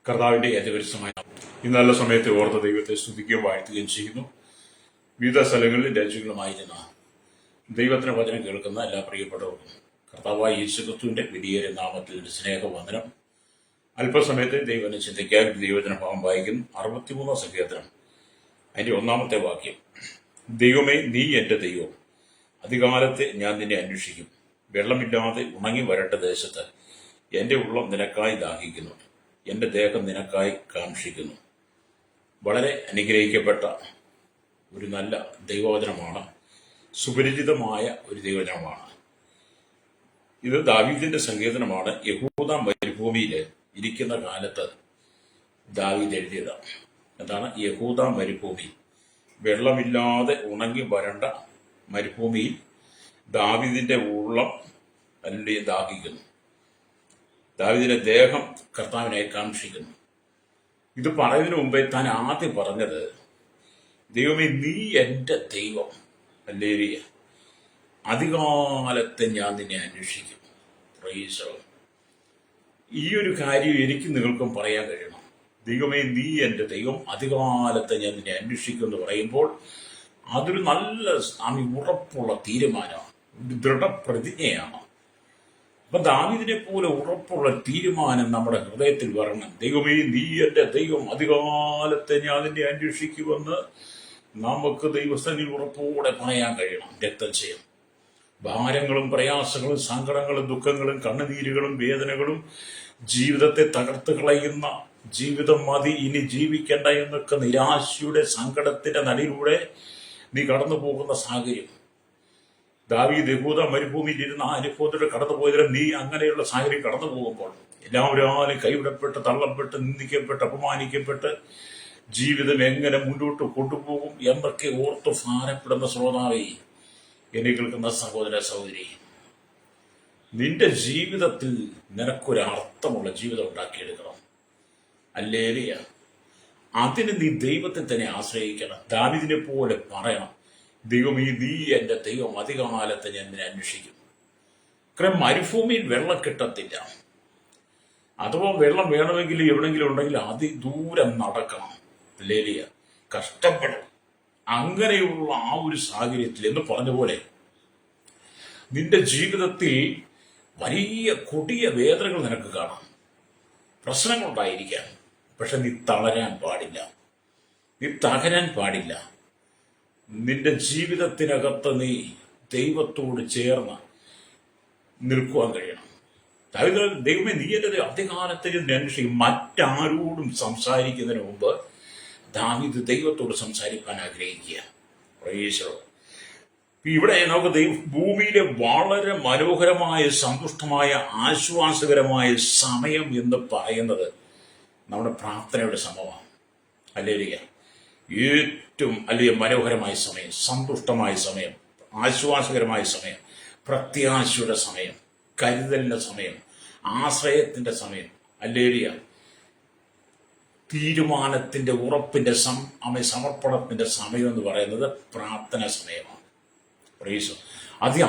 കർത്താവിന്റെ അതിപരിശമായ ഈ നല്ല സമയത്ത് ഓർത്ത ദൈവത്തെ സ്തുതിക്കുകയും വാഴ്ത്തുകയും ചെയ്യുന്നു. വിവിധ സ്ഥലങ്ങളിലും രാജ്യങ്ങളുമായിരുന്ന ദൈവത്തിന്റെ വചനം കേൾക്കുന്ന എല്ലാ പ്രിയപ്പെട്ടവർക്കും കർത്താവായ യേശുക്രിസ്തുവിന്റെ വലിയ നാമത്തിൽ സ്നേഹവന്ദനം. അല്പസമയത്തെ ദൈവനെ ചിന്തിക്കാൻ ദൈവത്തിന് ഭാവം വായിക്കുന്നു. 63 സങ്കീർത്തനം അതിന്റെ 1-ാമത്തെ വാക്യം. ദൈവമേ, നീ എന്റെ ദൈവം, അധികാലത്തെ ഞാൻ നിന്നെ അന്വേഷിക്കും. വെള്ളമില്ലാതെ ഉണങ്ങി വരട്ട ദേശത്ത് എന്റെ ഉള്ളം നിനക്കായി ദാഹിക്കുന്നു, എന്റെ ദേഹം നിനക്കായി കാക്ഷിക്കുന്നു. വളരെ അനുഗ്രഹിക്കപ്പെട്ട ഒരു നല്ല ദൈവവചനമാണ്, സുപരിചിതമായ ഒരു ദൈവവചനമാണ്. ഇത് ദാവീദിന്റെ സങ്കീർത്തനമാണ്. യഹൂദ മരുഭൂമിയിൽ ഇരിക്കുന്ന കാലത്ത് ദാവീദ് എഴുതിയതാണ്. എന്താണ് യഹൂദ മരുഭൂമി? വെള്ളമില്ലാതെ ഉണങ്ങി വരണ്ട മരുഭൂമിയിൽ ദാവീദിന്റെ ഉള്ളം അല്ലെങ്കിൽ ദാഹിക്കുന്നു, ദാവീദിന്റെ ദേഹം കർത്താവിനെ കാക്ഷിക്കുന്നു. ഇത് പറയുന്നതിന് മുമ്പേ താൻ ആദ്യം പറഞ്ഞത്, ദൈവമേ, നീ എന്റെ ദൈവം, ഹല്ലേലൂയ, അധികാലത്തെ ഞാൻ നിന്നെ അന്വേഷിക്കും. Price the Lord. ഈ ഒരു കാര്യം എനിക്ക് നിങ്ങൾക്കും പറയാൻ കഴിയണം. ദൈവമേ, നീ എന്റെ ദൈവം, അധികാലത്തെ ഞാൻ നിന്നെ അന്വേഷിക്കും എന്ന് പറയുമ്പോൾ അതൊരു നല്ല ഉറപ്പുള്ള തീരുമാനമാണ്, ഒരു ദൃഢപ്രതിജ്ഞയാണ്. അപ്പൊ ദാവീദിനെ പോലെ ഉറപ്പുള്ള തീരുമാനം നമ്മുടെ ഹൃദയത്തിൽ വരണം. ദൈവമേ, നീ എന്റെ ദൈവം, അധികാലത്തെ ഞാൻ നിന്നെ അന്വേഷിക്കുമെന്ന് നമുക്ക് ദൈവസന്നിധിയിൽ ഉറപ്പോടെ പറയാൻ കഴിയണം. രക്തം ചെയ്യും ഭാരങ്ങളും പ്രയാസങ്ങളും സങ്കടങ്ങളും ദുഃഖങ്ങളും കണ്ണുനീരുകളും വേദനകളും ജീവിതത്തെ തകർത്ത് കളയുന്ന, ജീവിതം മതി, ഇനി ജീവിക്കേണ്ട എന്നൊക്കെ നിരാശയുടെ സങ്കടത്തിന്റെ നടുവിലൂടെ നീ കടന്നു പോകുന്ന സാഹചര്യം, ദാവീദ് യഹൂദ മരുഭൂമിയിൽ ഇരുന്ന് ആ അനുഭവത്തിലൂടെ കടന്നു പോയതിലും നീ അങ്ങനെയുള്ള സാഹചര്യം കടന്നു പോകുമ്പോൾ എല്ലാവരും കൈവിടപ്പെട്ട്, തള്ളപ്പെട്ട്, നിന്ദിക്കപ്പെട്ട്, അപമാനിക്കപ്പെട്ട് ജീവിതം എങ്ങനെ മുന്നോട്ട് കൊണ്ടുപോകും എന്നൊക്കെ ഓർത്ത് ഭാരപ്പെടുന്ന ശ്രോതാവേ, എന്നെ കേൾക്കുന്ന സഹോദര സഹോദരി, നിന്റെ ജീവിതത്തിൽ നിനക്കൊരർത്ഥമുള്ള ജീവിതം ഉണ്ടാക്കിയെടുക്കണം. ഹല്ലേലൂയ. അതിന് നീ ദൈവത്തെ തന്നെ ആശ്രയിക്കണം. ദാവീദിനെ പോലെ പറയണം, ദൈവമേ, നീ എന്റെ ദൈവം, അധികാലത്തെ ഞാൻ നിന്നെ അന്വേഷിക്കും. കാരണം മരുഭൂമിയിൽ വെള്ളം കിട്ടത്തില്ല. അഥവാ വെള്ളം വേണമെങ്കിൽ എവിടെങ്കിലും ഉണ്ടെങ്കിൽ അതിദൂരം നടക്കണം. ഹല്ലേലൂയ. കഷ്ടപ്പെടണം. അങ്ങനെയുള്ള ആ ഒരു സാഹചര്യത്തിൽ എന്ന് പറഞ്ഞ പോലെ നിന്റെ ജീവിതത്തിൽ വലിയ കൊടിയ വേദനകൾ നിനക്ക് കാണാം, പ്രശ്നങ്ങളുണ്ടായിരിക്കാം. പക്ഷെ നീ തളരാൻ പാടില്ല, നീ തകരാൻ പാടില്ല. നിന്റെ ജീവിതത്തിനകത്ത് നീ ദൈവത്തോട് ചേർന്ന് നിൽക്കുവാൻ കഴിയണം. ദൈവമേ, നീ എന്റെ അധികാലത്തിൽ അന്വേഷിക്കും. മറ്റാരോടും സംസാരിക്കുന്നതിന് മുമ്പ് ദാവീദ് ദൈവത്തോട് സംസാരിക്കാൻ ആഗ്രഹിക്കുക. Price the Lord. ഇവിടെ നമുക്ക് ഭൂമിയിലെ വളരെ മനോഹരമായ, സന്തുഷ്ടമായ, ആശ്വാസകരമായ സമയം എന്ന് പറയുന്നത് നമ്മുടെ പ്രാർത്ഥനയുടെ സമയമാണ്. ഹല്ലേലൂയ. ഏറ്റവും മനോഹരമായ സമയം, സന്തുഷ്ടമായ സമയം, ആശ്വാസകരമായ സമയം, പ്രത്യാശയുടെ സമയം, കരുതലിന്റെ സമയം, ആശ്രയത്തിന്റെ സമയം, ഹല്ലേലൂയ, തീരുമാനത്തിന്റെ, ഉറപ്പിന്റെ, സമർപ്പണത്തിന്റെ സമയം എന്ന് പറയുന്നത് പ്രാർത്ഥന സമയമാണ്. പ്രൈസ്.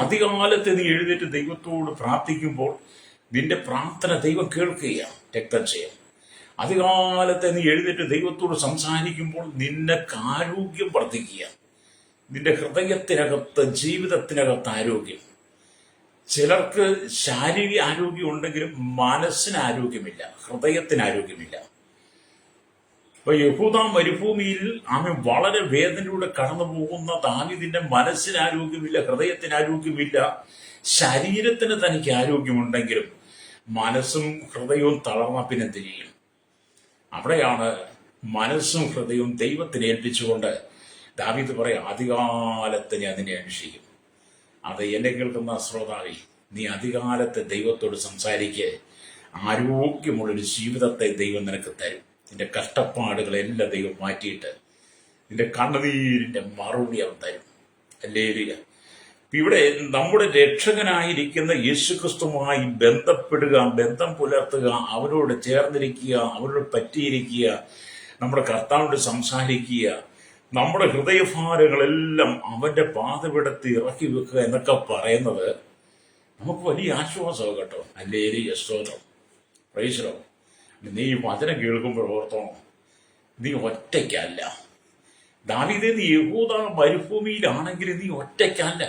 അധികാലത്ത് നീ എഴുന്നേറ്റ് ദൈവത്തോട് പ്രാർത്ഥിക്കുമ്പോൾ നിന്റെ പ്രാർത്ഥന ദൈവം കേൾക്കുകയാണ്. രക്തം ചെയ്യാം. അധികാലത്തെ നീ എഴുന്നേറ്റ് ദൈവത്തോട് സംസാരിക്കുമ്പോൾ നിനക്ക് ആരോഗ്യം വർദ്ധിക്കുക. നിന്റെ ഹൃദയത്തിനകത്ത്, ജീവിതത്തിനകത്ത് ആരോഗ്യം. ചിലർക്ക് ശാരീരിക ആരോഗ്യം ഉണ്ടെങ്കിലും മനസ്സിന് ആരോഗ്യമില്ല, ഹൃദയത്തിന് ആരോഗ്യമില്ല. അപ്പൊ യഹൂദ മരുഭൂമിയിൽ അവൻ വളരെ വേദനയിലൂടെ കടന്നു പോകുന്ന ദാവീദിന്റെ മനസ്സിന് ആരോഗ്യമില്ല, ഹൃദയത്തിന് ആരോഗ്യമില്ല. ശരീരത്തിന് തനിക്ക് ആരോഗ്യമുണ്ടെങ്കിലും മനസ്സും ഹൃദയവും തളർന്ന പിന്നെ എന്ത് ചെയ്യും? അവിടെയാണ് മനസ്സും ഹൃദയവും ദൈവത്തിന് ഏൽപ്പിച്ചുകൊണ്ട് ദാവീദ് പറയാം, അധികാലത്ത് ഞാൻ നിന്നെ അന്വേഷിക്കും. അത് എന്നെ കേൾക്കുന്ന ശ്രോതാവി, നീ അധികാലത്ത് ദൈവത്തോട് സംസാരിക്കുക. ആരോഗ്യമുള്ളൊരു ജീവിതത്തെ ദൈവം നിനക്ക് തരും. നിന്റെ കഷ്ടപ്പാടുകളെല്ലാം ദൈവം മാറ്റിയിട്ട് നിന്റെ കണ്ണുനീരിന്റെ മറുപടി അവൻ തരും. ഹല്ലേലൂയ. ഇവിടെ നമ്മുടെ രക്ഷകനായിരിക്കുന്ന യേശുക്രിസ്തുവുമായി ബന്ധപ്പെടുക, ബന്ധം പുലർത്തുക, അവരോട് ചേർന്നിരിക്കുക, അവരോട് പറ്റിയിരിക്കുക, നമ്മുടെ കർത്താവിനോട് സംസാരിക്കുക, നമ്മുടെ ഹൃദയഭാരങ്ങളെല്ലാം അവന്റെ പാതപിടത്ത് ഇറക്കി വെക്കുക എന്നൊക്കെ പറയുന്നത് നമുക്ക് വലിയ ആശ്വാസമാണ് കേട്ടോ. ഹല്ലേലൂയ, സ്തോത്രം, പ്രൈസ് ദി ലോർഡ്. നീ ഈ വചനം കേൾക്കുമ്പോൾ ഓർത്തോണം, നീ ഒറ്റയ്ക്കല്ല. ദാവീദേ, നീ യഹൂദ മരുഭൂമിയിലാണെങ്കിൽ നീ ഒറ്റയ്ക്കല്ല.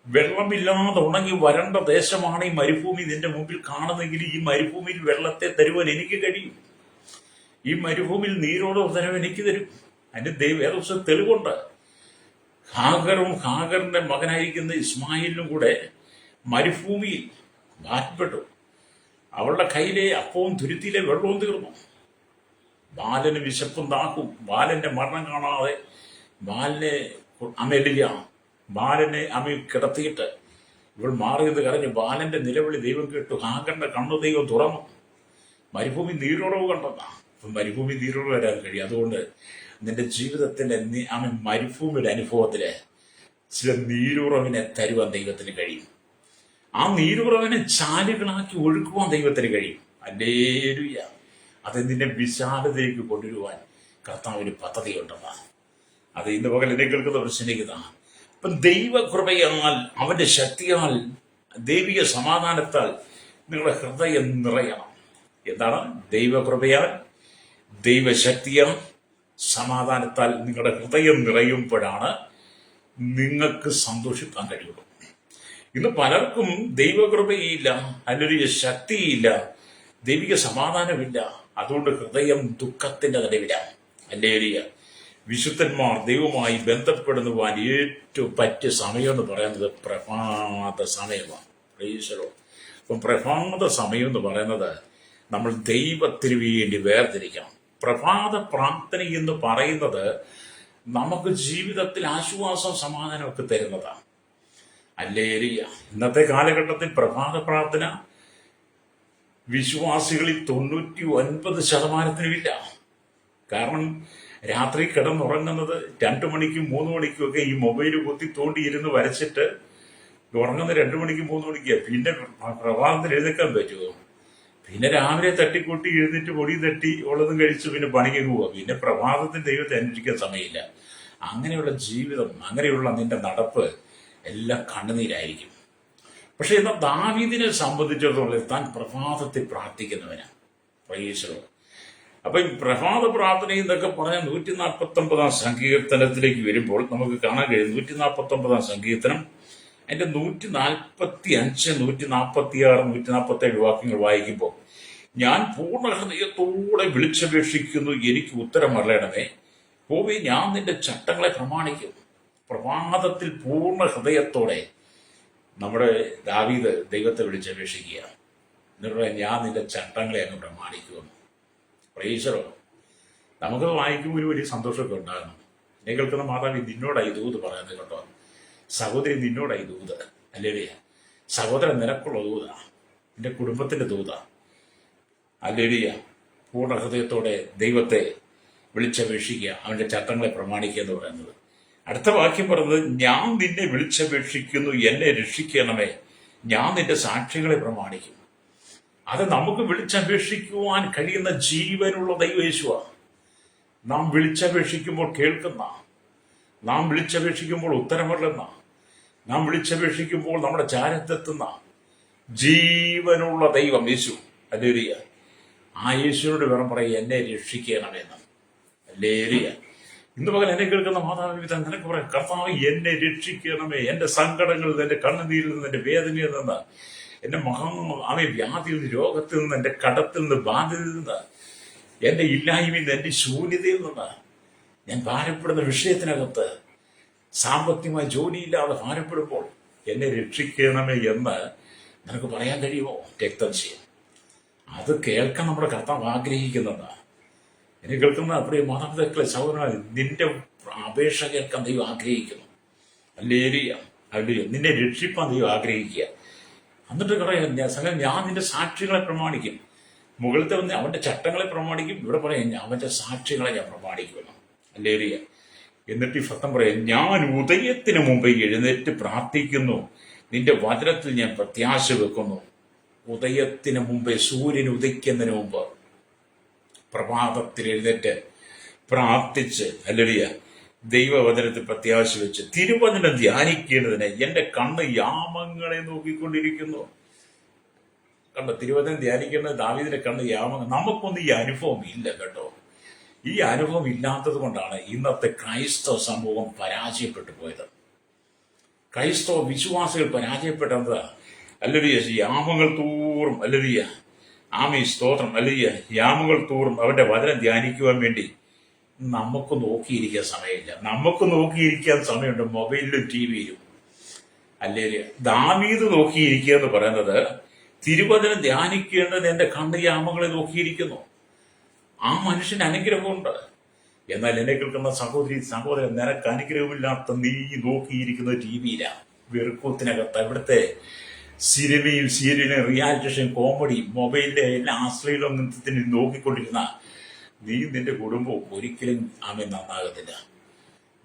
വെള്ളമില്ലാതെ ഉണങ്ങി വരണ്ട ദേശമാണ് ഈ മരുഭൂമി നിന്റെ മുമ്പിൽ കാണുന്നെങ്കിൽ ഈ മരുഭൂമിയിൽ വെള്ളത്തെ തരുവാൻ എനിക്ക് കഴിയും. ഈ മരുഭൂമിയിൽ നീരോട് തരാൻ എനിക്ക് തരും. അതിന്റെ വേറെ തെളിവുണ്ട്. ഹാഗറിന്റെ മകനായിരിക്കുന്ന ഇസ്മായിലിനും കൂടെ മരുഭൂമിയിൽ മാറ്റപ്പെട്ടു. അവളുടെ കയ്യിലെ അപ്പവും തുരുത്തിയിലെ വെള്ളവും തീർന്നു. ബാലന് വിശപ്പും താക്കും. ബാലന്റെ മരണം കാണാതെ ബാലനെ അമേലിയ ബാലനെ അമ്മ കിടത്തിയിട്ട് ഇവൾ മാറിയത് കരഞ്ഞു. ബാലന്റെ നിലവിളി ദൈവം കേട്ടു. ഹാഗറിന്റെ കണ്ണു ദൈവം തുറന്നു. മരുഭൂമി നീരുറവ് കണ്ടെന്നാ. അപ്പം മരുഭൂമി നീരുറവ് വരാൻ കഴിയും. അതുകൊണ്ട് നിന്റെ ജീവിതത്തിന്റെ മരുഭൂമിയുടെ അനുഭവത്തില് ചില നീരുറവിനെ തരുവാൻ ദൈവത്തിന് കഴിയും. ആ നീരുറവിനെ ചാലുകളാക്കി ഒഴുക്കുവാൻ ദൈവത്തിന് കഴിയും. ഹല്ലേലൂയ. അത് നിന്നെ വിശാലതയിലേക്ക് കൊണ്ടുവരുവാൻ കർത്താവിന് പദ്ധതിയുണ്ടെന്നാണ്. അത് ഇന്ന് പകൽ എന്നെ കേൾക്കുന്ന പ്രശ്നിക്കുന്നതാണ്. അപ്പം ദൈവകൃപയാൽ, അവന്റെ ശക്തിയാൽ, ദൈവിക സമാധാനത്താൽ നിങ്ങളുടെ ഹൃദയം നിറയണം. എന്താണ്? ദൈവകൃപയാൽ, ദൈവശക്തിയാൽ, സമാധാനത്താൽ നിങ്ങളുടെ ഹൃദയം നിറയുമ്പോഴാണ് നിങ്ങൾക്ക് സന്തോഷിക്കാൻ കഴിയുള്ളൂ. ഇന്ന് പലർക്കും ദൈവകൃപയില്ല, അതിനൊരു ശക്തിയില്ല, ദൈവിക സമാധാനമില്ല. അതുകൊണ്ട് ഹൃദയം ദുഃഖത്തിന്റെ നടുവിലാണ്. ഹല്ലേലൂയ. വിശുദ്ധന്മാർ ദൈവവുമായി ബന്ധപ്പെടുവാൻ ഏറ്റവും പറ്റിയ സമയം എന്ന് പറയുന്നത് പ്രഭാത സമയമാണ്. അപ്പം പ്രഭാത സമയം എന്ന് പറയുന്നത് നമ്മൾ ദൈവത്തിന് വേണ്ടി വേർതിരിക്കണം. പ്രഭാത പ്രാർത്ഥന എന്ന് പറയുന്നത് നമുക്ക് ജീവിതത്തിൽ ആശ്വാസം സമാധാനമൊക്കെ തരുന്നതാണ്. ഹല്ലേലൂയ. ഇന്നത്തെ കാലഘട്ടത്തിൽ പ്രഭാത പ്രാർത്ഥന വിശ്വാസികളിൽ 99% ഇല്ല. കാരണം രാത്രി കിടന്നുറങ്ങുന്നത് 2 മണിക്കും 3 മണിക്കും ഒക്കെ ഈ മൊബൈൽ കുത്തി തോണ്ടിയിരുന്ന് വരച്ചിട്ട് ഉറങ്ങുന്ന 2 മണിക്കും 3 മണിക്ക്. പിന്നെ പ്രഭാതത്തിൽ എഴുന്നേക്കാൻ പറ്റുമോ? പിന്നെ രാവിലെ തട്ടിക്കൂട്ടി എഴുന്നേറ്റ് പൊടി തട്ടി ഉള്ളതും കഴിച്ച് പിന്നെ പണിക്ക് പോവുക. പിന്നെ പ്രഭാതത്തിൽ ദൈവത്തെ അന്വേഷിക്കാൻ സമയമില്ല. അങ്ങനെയുള്ള ജീവിതം, അങ്ങനെയുള്ള നിന്റെ നടപ്പ് എല്ലാം കണ്ണുനീരായിരിക്കും. പക്ഷെ എന്നാൽ ദാവീദിനെ സംബന്ധിച്ചിടത്തോളം താൻ പ്രഭാതത്തിൽ പ്രാർത്ഥിക്കുന്നവനാണ്. പ്രൈസ്. അപ്പൊ ഈ പ്രഭാത പ്രാർത്ഥന എന്നൊക്കെ പറഞ്ഞാൽ 149 സങ്കീർത്തനത്തിലേക്ക് വരുമ്പോൾ നമുക്ക് കാണാൻ കഴിയും. 149 സങ്കീർത്തനം അതിന്റെ 145, 146, 147 വാക്യങ്ങൾ വായിക്കുമ്പോൾ, ഞാൻ പൂർണ്ണ ഹൃദയത്തോടെ വിളിച്ചപേക്ഷിക്കുന്നു, എനിക്ക് ഉത്തരം അരുളണമേ. യഹോവേ, ഞാൻ നിന്റെ ചട്ടങ്ങളെ പ്രമാണിക്കും. പ്രഭാതത്തിൽ പൂർണ്ണ ഹൃദയത്തോടെ നമ്മുടെ ദാവീദ് ദൈവത്തെ വിളിച്ചപേക്ഷിക്കുക. എന്നിട്ട് ഞാൻ നിന്റെ ചട്ടങ്ങളെ അങ്ങ് പ്രമാണിക്കുമെന്ന്. പ്രൈസറോ. നമുക്കത് വായിക്കുമ്പോൾ ഒരു വലിയ സന്തോഷമൊക്കെ ഉണ്ടാകണം. എന്നെ കേൾക്കുന്ന മാതാവി, നിന്നോടായി ദൂത് പറയുന്നത് കേട്ടോ. സഹോദരി, നിന്നോടായി ദൂത്. അല്ലേടിയ. സഹോദരൻ, നിനക്കുള്ള ദൂതാ, നിന്റെ കുടുംബത്തിന്റെ ദൂതാ. അല്ലേടിയ. പൂർണ്ണ ഹൃദയത്തോടെ ദൈവത്തെ വിളിച്ചപേക്ഷിക്കുക, അവന്റെ ചട്ടങ്ങളെ പ്രമാണിക്കുക എന്ന് പറയുന്നത്. അടുത്ത വാക്യം പറയുന്നത്, ഞാൻ നിന്നെ വിളിച്ചപേക്ഷിക്കുന്നു, എന്നെ രക്ഷിക്കണമേ, ഞാൻ നിന്റെ സാക്ഷികളെ പ്രമാണിക്കും. അത് നമുക്ക് വിളിച്ചപേക്ഷിക്കുവാൻ കഴിയുന്ന ജീവനുള്ള ദൈവേശുവാണ്. നാം വിളിച്ചപേക്ഷിക്കുമ്പോൾ കേൾക്കുന്ന, നാം വിളിച്ചപേക്ഷിക്കുമ്പോൾ ഉത്തരമല്ലെന്ന, നാം വിളിച്ചപേക്ഷിക്കുമ്പോൾ നമ്മുടെ ചാരത്തെത്തുന്ന ജീവനുള്ള ദൈവം യേശു. ഹല്ലേലൂയ. ആ യേശുവിനോട് വേണം പറയുക, എന്നെ രക്ഷിക്കണമെന്ന്. ഹല്ലേലൂയ. ഇന്ന് പകൽ എന്നെ കേൾക്കുന്ന മാതാപിതാ, നിനക്ക് പറയാം, കർത്താവ് എന്നെ രക്ഷിക്കണമേ, എന്റെ സങ്കടങ്ങളിൽ നിന്ന്, എന്റെ കണ്ണുനീരിൽ നിന്ന്, എന്റെ വേദനയിൽ നിന്ന്, എന്റെ വ്യാധിയിൽ നിന്ന്, രോഗത്തിൽ നിന്ന്, എന്റെ കടത്തിൽ നിന്ന്, ബാധ്യതയിൽ നിന്ന്, എന്റെ ഇല്ലായ്മയിൽ നിന്ന്, എന്റെ ശൂന്യതയിൽ നിന്ന്, ഞാൻ ഭാരപ്പെടുന്ന വിഷയത്തിനകത്ത് സാമ്പത്തികമായി ജോലിയില്ലാതെ ഭാരപ്പെടുമ്പോൾ എന്നെ രക്ഷിക്കണമേ എന്ന് നിനക്ക് പറയാൻ കഴിയുമോ? രക്തം ചെയ്യും. അത് കേൾക്കാൻ നമ്മുടെ കർത്താവ് ആഗ്രഹിക്കുന്നതാണ്. എന്നെ കേൾക്കുന്ന പ്രിയ മാതാപിതാക്കളെ, സഹോദരന്മാരെ, നിന്റെ അപേക്ഷ കേൾക്കാൻ ദൈവം ആഗ്രഹിക്കുന്നു. ഹല്ലേലൂയ. ഹല്ലേലൂയ. നിന്നെ രക്ഷിപ്പാൻ ദൈവം ആഗ്രഹിക്കുക. എന്നിട്ട് പറയാം, ഞാൻ നിന്റെ സാക്ഷികളെ പ്രമാണിക്കും. മുകളിലത്തെ വന്ന് അവന്റെ ചട്ടങ്ങളെ പ്രമാണിക്കും. ഇവിടെ പറയാം, അവന്റെ സാക്ഷികളെ ഞാൻ പ്രമാണിക്കുന്നു. ഹല്ലേലൂയ. എന്നിട്ട് ഈ ഭക്തൻ പറയാം, ഞാൻ ഉദയത്തിന് മുമ്പ് എഴുന്നേറ്റ് പ്രാർത്ഥിക്കുന്നു, നിന്റെ വചനത്തിൽ ഞാൻ പ്രത്യാശ വെക്കുന്നു. ഉദയത്തിന് മുമ്പേ, സൂര്യൻ ഉദയിക്കുന്നതിന് മുമ്പ് പ്രഭാതത്തിൽ എഴുന്നേറ്റ് പ്രാർത്ഥിച്ച്, ഹല്ലേലൂയ, ദൈവവചനത്തിൽ പ്രത്യാശ വെച്ച് തിരുവചനം ധ്യാനിക്കേണ്ടതിന് എന്റെ കണ്ണ് യാമങ്ങളെ നോക്കിക്കൊണ്ടിരിക്കുന്നു. കണ്ടോ, തിരുവചനം ധ്യാനിക്കുന്ന ദാവീദിനെ കണ്ട് യാമങ്ങൾ. നമുക്കൊന്നും ഈ അനുഭവം ഇല്ല കേട്ടോ. ഈ അനുഭവം ഇല്ലാത്തത് കൊണ്ടാണ് ഇന്നത്തെ ക്രൈസ്തവ സമൂഹം പരാജയപ്പെട്ടു പോയത്. ക്രൈസ്തവ വിശ്വാസികൾ പരാജയപ്പെട്ടത് അല്ലൊരിയ യാമങ്ങൾ തോറും അല്ലൊരിയ ആമീ സ്തോത്രം അല്ലൊരിയ യാമങ്ങൾ തോറും അവന്റെ വചനം ധ്യാനിക്കുവാൻ വേണ്ടി നമുക്ക് നോക്കിയിരിക്കാൻ സമയമില്ല. നമുക്ക് നോക്കിയിരിക്കാൻ സമയമുണ്ട് മൊബൈലിലും ടി വിയിലും. അല്ലേ ദാവീദ് നോക്കിയിരിക്കുക എന്ന് പറയുന്നത് തിരുവചനം ധ്യാനിക്കേണ്ടത് എന്റെ കണ്ണ് യാമങ്ങളെ നോക്കിയിരിക്കുന്നു. ആ മനുഷ്യന് അനുഗ്രഹമുണ്ട്. എന്നാൽ എന്നെ കേൾക്കുന്ന സഹോദരൻ, നിനക്ക് അനുഗ്രഹമില്ലാത്ത നീ നോക്കിയിരിക്കുന്നത് ടി വിയിലാണ്, വെറുക്കത്തിനകത്ത്. ഇവിടുത്തെ സിനിമയും സീരിയലും റിയാലിറ്റി ഷോയും കോമഡി മൊബൈലിലെ എല്ലാ ആശ്രയിലും നൃത്തത്തിന് നോക്കിക്കൊണ്ടിരുന്ന നീ നിന്റെ കുടുംബവും ഒരിക്കലും നന്നാകത്തില്ല.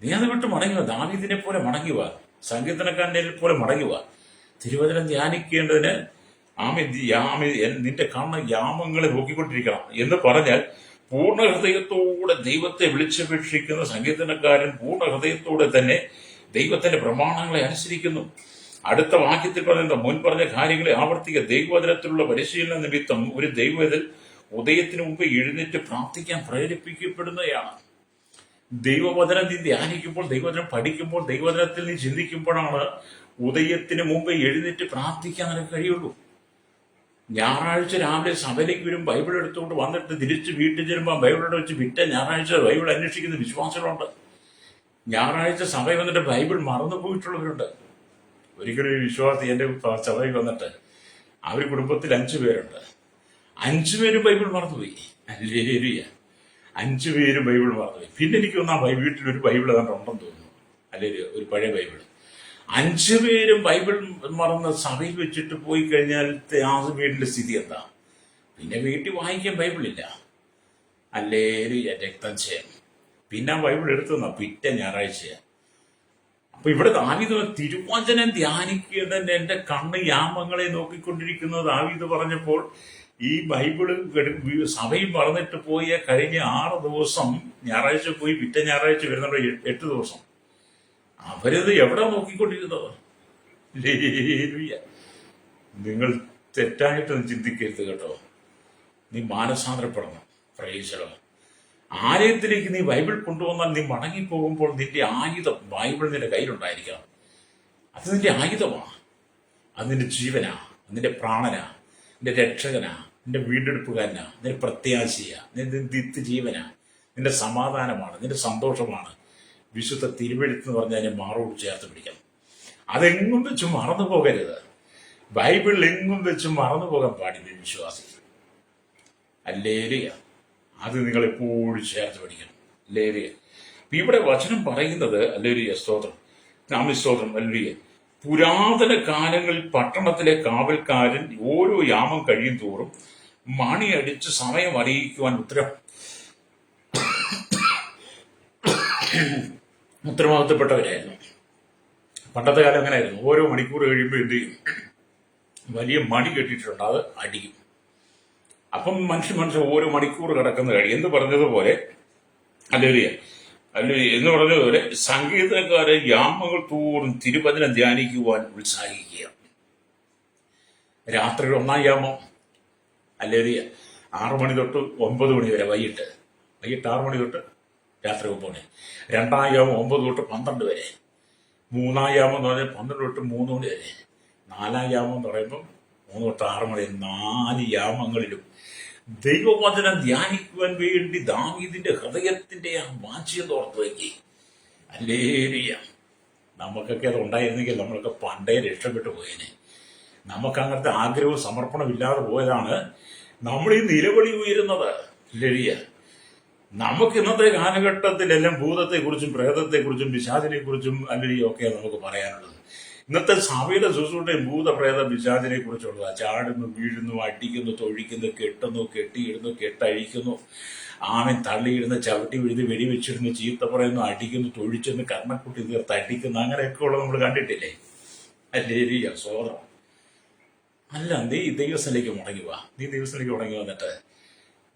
നീ അത് വിട്ട് മടങ്ങുക. ദാവീദിനെ പോലെ മടങ്ങുക, സങ്കീർത്തനക്കാരനെ പോലെ മടങ്ങുക. തിരുവചനം ധ്യാനിക്കേണ്ടതിന് നിന്റെ കണ്ണ് യാമങ്ങളെ നോക്കിക്കൊണ്ടിരിക്കണം എന്ന് പറഞ്ഞാൽ പൂർണ്ണ ഹൃദയത്തോടെ ദൈവത്തെ വിളിച്ചപേക്ഷിക്കുന്ന സങ്കീർത്തനക്കാരൻ പൂർണ്ണ ഹൃദയത്തോടെ തന്നെ ദൈവത്തിന്റെ പ്രമാണങ്ങളെ അനുസരിക്കുന്നു. അടുത്ത വാക്യത്തിൽ പറയുന്ന മുൻ പറഞ്ഞ കാര്യങ്ങളെ ആവർത്തിക്കുക. ദൈവവചനത്തിലുള്ള പരിശീലന നിമിത്തം ഒരു ദൈവത്തിൽ ഉദയത്തിന് മുമ്പ് എഴുന്നേറ്റ് പ്രാർത്ഥിക്കാൻ പ്രേരിപ്പിക്കപ്പെടുന്നതാണ്. ദൈവവചനം നീ ധ്യാനിക്കുമ്പോൾ, ദൈവവചനം പഠിക്കുമ്പോൾ, ദൈവവചനത്തിൽ നീ ചിന്തിക്കുമ്പോഴാണ് ഉദയത്തിന് മുമ്പ് എഴുന്നേറ്റ് പ്രാർത്ഥിക്കാൻ നിനക്ക് കഴിയുള്ളൂ. ഞായറാഴ്ച രാവിലെ സഭയിലേക്ക് വരും, ബൈബിൾ എടുത്തുകൊണ്ട് വന്നിട്ട് തിരിച്ച് വീട്ടിൽ ചെല്ലുമ്പോൾ ബൈബിളോട് വെച്ച് വിറ്റ ഞായറാഴ്ച ബൈബിൾ അന്വേഷിക്കുന്ന വിശ്വാസികളുണ്ട്. ഞായറാഴ്ച സഭയിൽ വന്നിട്ട് ബൈബിൾ മറന്നു പോയിട്ടുള്ളവരുണ്ട്. ഒരിക്കലും ഒരു വിശ്വാസി എന്റെ സഭയിൽ വന്നിട്ട് അവർ കുടുംബത്തിൽ 5 പേരുണ്ട്. 5 പേരും ബൈബിൾ മറന്നുപോയി. അല്ലേലൂയ, 5 പേരും ബൈബിൾ മറന്നുപോയി. പിന്നെ എനിക്ക് തോന്നാ വീട്ടിലൊരു ബൈബിൾ കണ്ടുണ്ടെന്ന് തോന്നുന്നു, അല്ലേ ഒരു പഴയ ബൈബിൾ. 5 പേരും ബൈബിൾ മറന്ന് സഭയിൽ വെച്ചിട്ട് പോയി കഴിഞ്ഞാൽ ആ വീടിന്റെ സ്ഥിതി എന്താ? പിന്നെ വീട്ടിൽ വായിക്കാൻ ബൈബിളില്ല. അല്ലേലൂയ, രക്തം ചെയ്യാം. പിന്നെ ബൈബിൾ എടുത്തുന്ന പിറ്റേ ഞായറാഴ്ചയാണ്. അപ്പൊ ഇവിടെ ദാവീദ് തിരുവചനം ധ്യാനിക്കുന്നത് എന്റെ കണ്ണ് യാമങ്ങളെ നോക്കിക്കൊണ്ടിരിക്കുന്നത് ദാവീദ് പറഞ്ഞപ്പോൾ ഈ ബൈബിള് സഭയിൽ മറന്നിട്ട് പോയ കഴിഞ്ഞ 6 ദിവസം ഞായറാഴ്ച പോയി പിറ്റേ ഞായറാഴ്ച വരുന്നുണ്ട് 8 ദിവസം. അവരത് എവിടെ നോക്കിക്കൊണ്ടിരുന്നത്? നിങ്ങൾ തെറ്റായിട്ടൊന്നും ചിന്തിക്കരുത് കേട്ടോ. നീ മാനസാന്തരപ്പെടണം. പ്രൈസലോ. ആലയത്തിലേക്ക് നീ ബൈബിൾ കൊണ്ടുവന്നാൽ നീ മടങ്ങിപ്പോകുമ്പോൾ നിന്റെ ആയുധം ബൈബിൾ നിന്റെ കയ്യിലുണ്ടായിരിക്കണം. അത് നിന്റെ ആയുധമാണ്, അത് നിന്റെ ജീവനാ, നിന്റെ പ്രാണനാ, നിന്റെ രക്ഷകനാ, നിന്റെ വീണ്ടെടുപ്പുകാരനാ, നിന്റെ പ്രത്യാശയാ, നിന്റെ നിത്യജീവനാ, നിന്റെ സമാധാനമാണ്, നിന്റെ സന്തോഷമാണ്. വിശുദ്ധ തിരുവെഴുത്ത് എന്ന് പറഞ്ഞാൽ അതിനെ മാറോട് ചേർത്ത് പിടിക്കണം. അതെങ്ങും വെച്ച് മറന്നു പോകരുത്. ബൈബിൾ എങ്ങും വെച്ച് മറന്നു പോകാൻ പാടില്ല വിശ്വാസി. അല്ലേലൂയ. അത് നിങ്ങൾ എപ്പോഴും ചേർത്ത് പഠിക്കണം. അല്ലേലൂയ. ഇവിടെ വചനം പറയുന്നത് അല്ലേലൂയ സ്തോത്രം, സ്തോത്രം അല്ലേലൂയ. പുരാതന കാലങ്ങളിൽ പട്ടണത്തിലെ കാവൽക്കാരൻ ഓരോ യാമം കഴിയും തോറും മണി അടിച്ച് സമയം അറിയിക്കുവാൻ ഉത്തരവാദിത്തപ്പെട്ടവരായിരുന്നു. പണ്ടത്തെ കാലം അങ്ങനെയായിരുന്നു. ഓരോ മണിക്കൂർ കഴിയുമ്പോൾ എന്ത് ചെയ്യും? വലിയ മണി കെട്ടിയിട്ടുണ്ട്, അത് അടിക്കും. അപ്പം മനുഷ്യ ഓരോ മണിക്കൂർ കിടക്കുന്ന കഴിയും എന്ന് പറഞ്ഞതുപോലെ അല്ലേലൂയ എന്ന് പറഞ്ഞതുപോലെ സംഗീതക്കാരെ യാമങ്ങൾ തോറും തിരുവചനം ധ്യാനിക്കുവാൻ ഉത്സാഹിക്കുക. രാത്രി 1-ാം യാമം അല്ലേലൂയ 6 മണി തൊട്ട് 9 മണി വരെ, വൈകിട്ട് 6 മണി തൊട്ട് രാത്രി 9 മണി. 2-ാം യാമം 9 തൊട്ട് 12 വരെ. 3-ാം യാമം എന്ന് പറഞ്ഞാൽ 12 തൊട്ട് 3 മണി വരെ. 4-ാം യാമം എന്ന് പറയുമ്പോൾ 3 തൊട്ട് 6 മണി. 4 യാമങ്ങളിലും ദൈവവചനം ധ്യാനിക്കുവാൻ വേണ്ടി ദാവീദിന്റെ ഹൃദയത്തിന്റെ ആ വാഞ്ചിയം തോർത്ത് വയ്ക്കി. അല്ലേലൂയ. നമുക്കൊക്കെ അത് ഉണ്ടായിരുന്നെങ്കിൽ നമ്മളൊക്കെ പണ്ടേ രക്ഷപ്പെട്ടു പോയേനെ. നമുക്ക് അങ്ങനത്തെ ആഗ്രഹവും സമർപ്പണം ഇല്ലാതെ പോയതാണ് നമ്മൾ ഈ നിലവിളി ഉയരുന്നത്. അല്ലേലൂയ. നമുക്ക് ഇന്നത്തെ കാലഘട്ടത്തിലെല്ലാം ഭൂതത്തെക്കുറിച്ചും പ്രേതത്തെക്കുറിച്ചും പിശാചിനെക്കുറിച്ചും അല്ലേലൂയ ഒക്കെ നമുക്ക് പറയാനുള്ളത്. ഇന്നത്തെ സഭയുടെ ശുശ്രൂഷയും ഭൂതപ്രേത പിശാചിനെ കുറിച്ചുള്ളത്. ചാടുന്നു, വീഴുന്നു, അടിക്കുന്നു, തൊഴിക്കുന്നു, കെട്ടുന്നു, കെട്ടിയിടുന്നു, കെട്ടഴിക്കുന്നു, ആമൻ തള്ളിയിടുന്നു, ചവിട്ടി വിഴുതി വെടിവെച്ചിരുന്നു, ചീത്ത പറയുന്നു, അടിക്കുന്നു, തൊഴിച്ചെന്ന് കർണക്കുട്ടി തീർത്ത് അടിക്കുന്നു. അങ്ങനെയൊക്കെ ഉള്ളത് നമ്മൾ കണ്ടിട്ടില്ലേ? അല്ലേലൂയ സോദരം. അല്ല, നീ ദൈവസ്ഥലേക്ക് മടങ്ങി വാ. നീ ദൈവസ്ഥലേക്ക് മടങ്ങി വന്നിട്ട്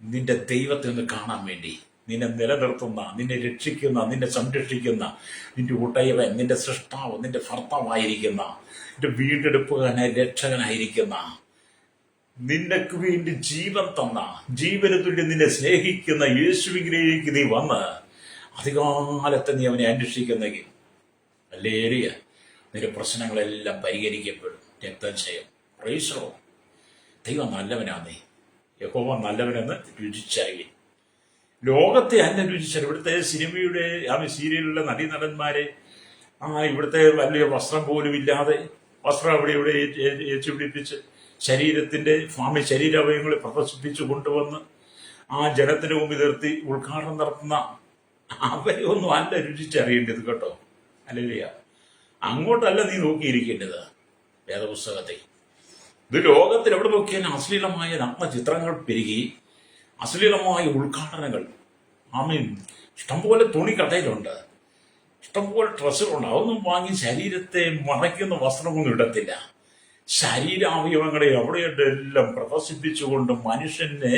നിന്റെ ദൈവത്തെ ഒന്ന് കാണാൻ വേണ്ടി, നിന്നെ നിലനിർത്തുന്ന, നിന്നെ രക്ഷിക്കുന്ന, നിന്നെ സംരക്ഷിക്കുന്ന, നിന്റെ ഉടയവൻ, നിന്റെ സൃഷ്ടാവ്, നിന്റെ ഭർത്താവായിരിക്കുന്ന, നിന്റെ വീണ്ടെടുപ്പുകാരനായി രക്ഷകനായിരിക്കുന്ന നിനക്ക് വേണ്ടി ജീവൻ തന്ന, ജീവന് തുല്യം നിന്നെ സ്നേഹിക്കുന്ന യേശുവിലേക്ക് നീ വന്ന് അധികാലത്തെ നീ അവനെ അന്വേഷിക്കുന്നെങ്കിൽ ഹല്ലേലൂയ, നിന്റെ പ്രശ്നങ്ങളെല്ലാം പരിഹരിക്കപ്പെടും. രക്തക്ഷയം. Praise the Lord. ദൈവം നല്ലവനാന്നേ. യഹോവ നല്ലവനെന്ന് രുചിച്ചറിയി. ലോകത്തെ അല്ല രുചിച്ചറി. ഇവിടുത്തെ സിനിമയുടെ സീരിയലിലുള്ള നടീനടന്മാരെ ഇവിടുത്തെ വലിയ വസ്ത്രം പോലും ഇല്ലാതെ വസ്ത്രം അവിടെ ഇവിടെ ഏച്ചുപിടിപ്പിച്ച് ശരീരത്തിന്റെ ശരീരാവയവങ്ങളെ പ്രദർശിപ്പിച്ചു കൊണ്ടുവന്ന് ജനത്തിന് മുമ്പിൽ നിർത്തി ഉദ്ഘാടനം നടത്തുന്ന അവരെ ഒന്നും അല്ല രുചിച്ചറിയേണ്ടത് കേട്ടോ. അല്ലേലിയ. അങ്ങോട്ടല്ല നീ നോക്കിയിരിക്കേണ്ടത് വേദപുസ്തകത്തെ. ഇത് ലോകത്തിൽ എവിടെ നോക്കിയാൽ അശ്ലീലമായ നഗ്നചിത്രങ്ങൾ പെരുകി, അശ്ലീലമായ ഉദ്ഘാടനങ്ങൾ. ഇഷ്ടംപോലെ തുണി കടയിലുണ്ട്, ഇഷ്ടംപോലെ ഡ്രസ്സുകളുണ്ട്. അതൊന്നും വാങ്ങി ശരീരത്തെ മറയ്ക്കുന്ന വസ്ത്രമൊന്നും ഇടത്തില്ല. ശരീരാവയവങ്ങളെ അവിടെയെല്ലാം പ്രദർശിപ്പിച്ചുകൊണ്ട് മനുഷ്യനെ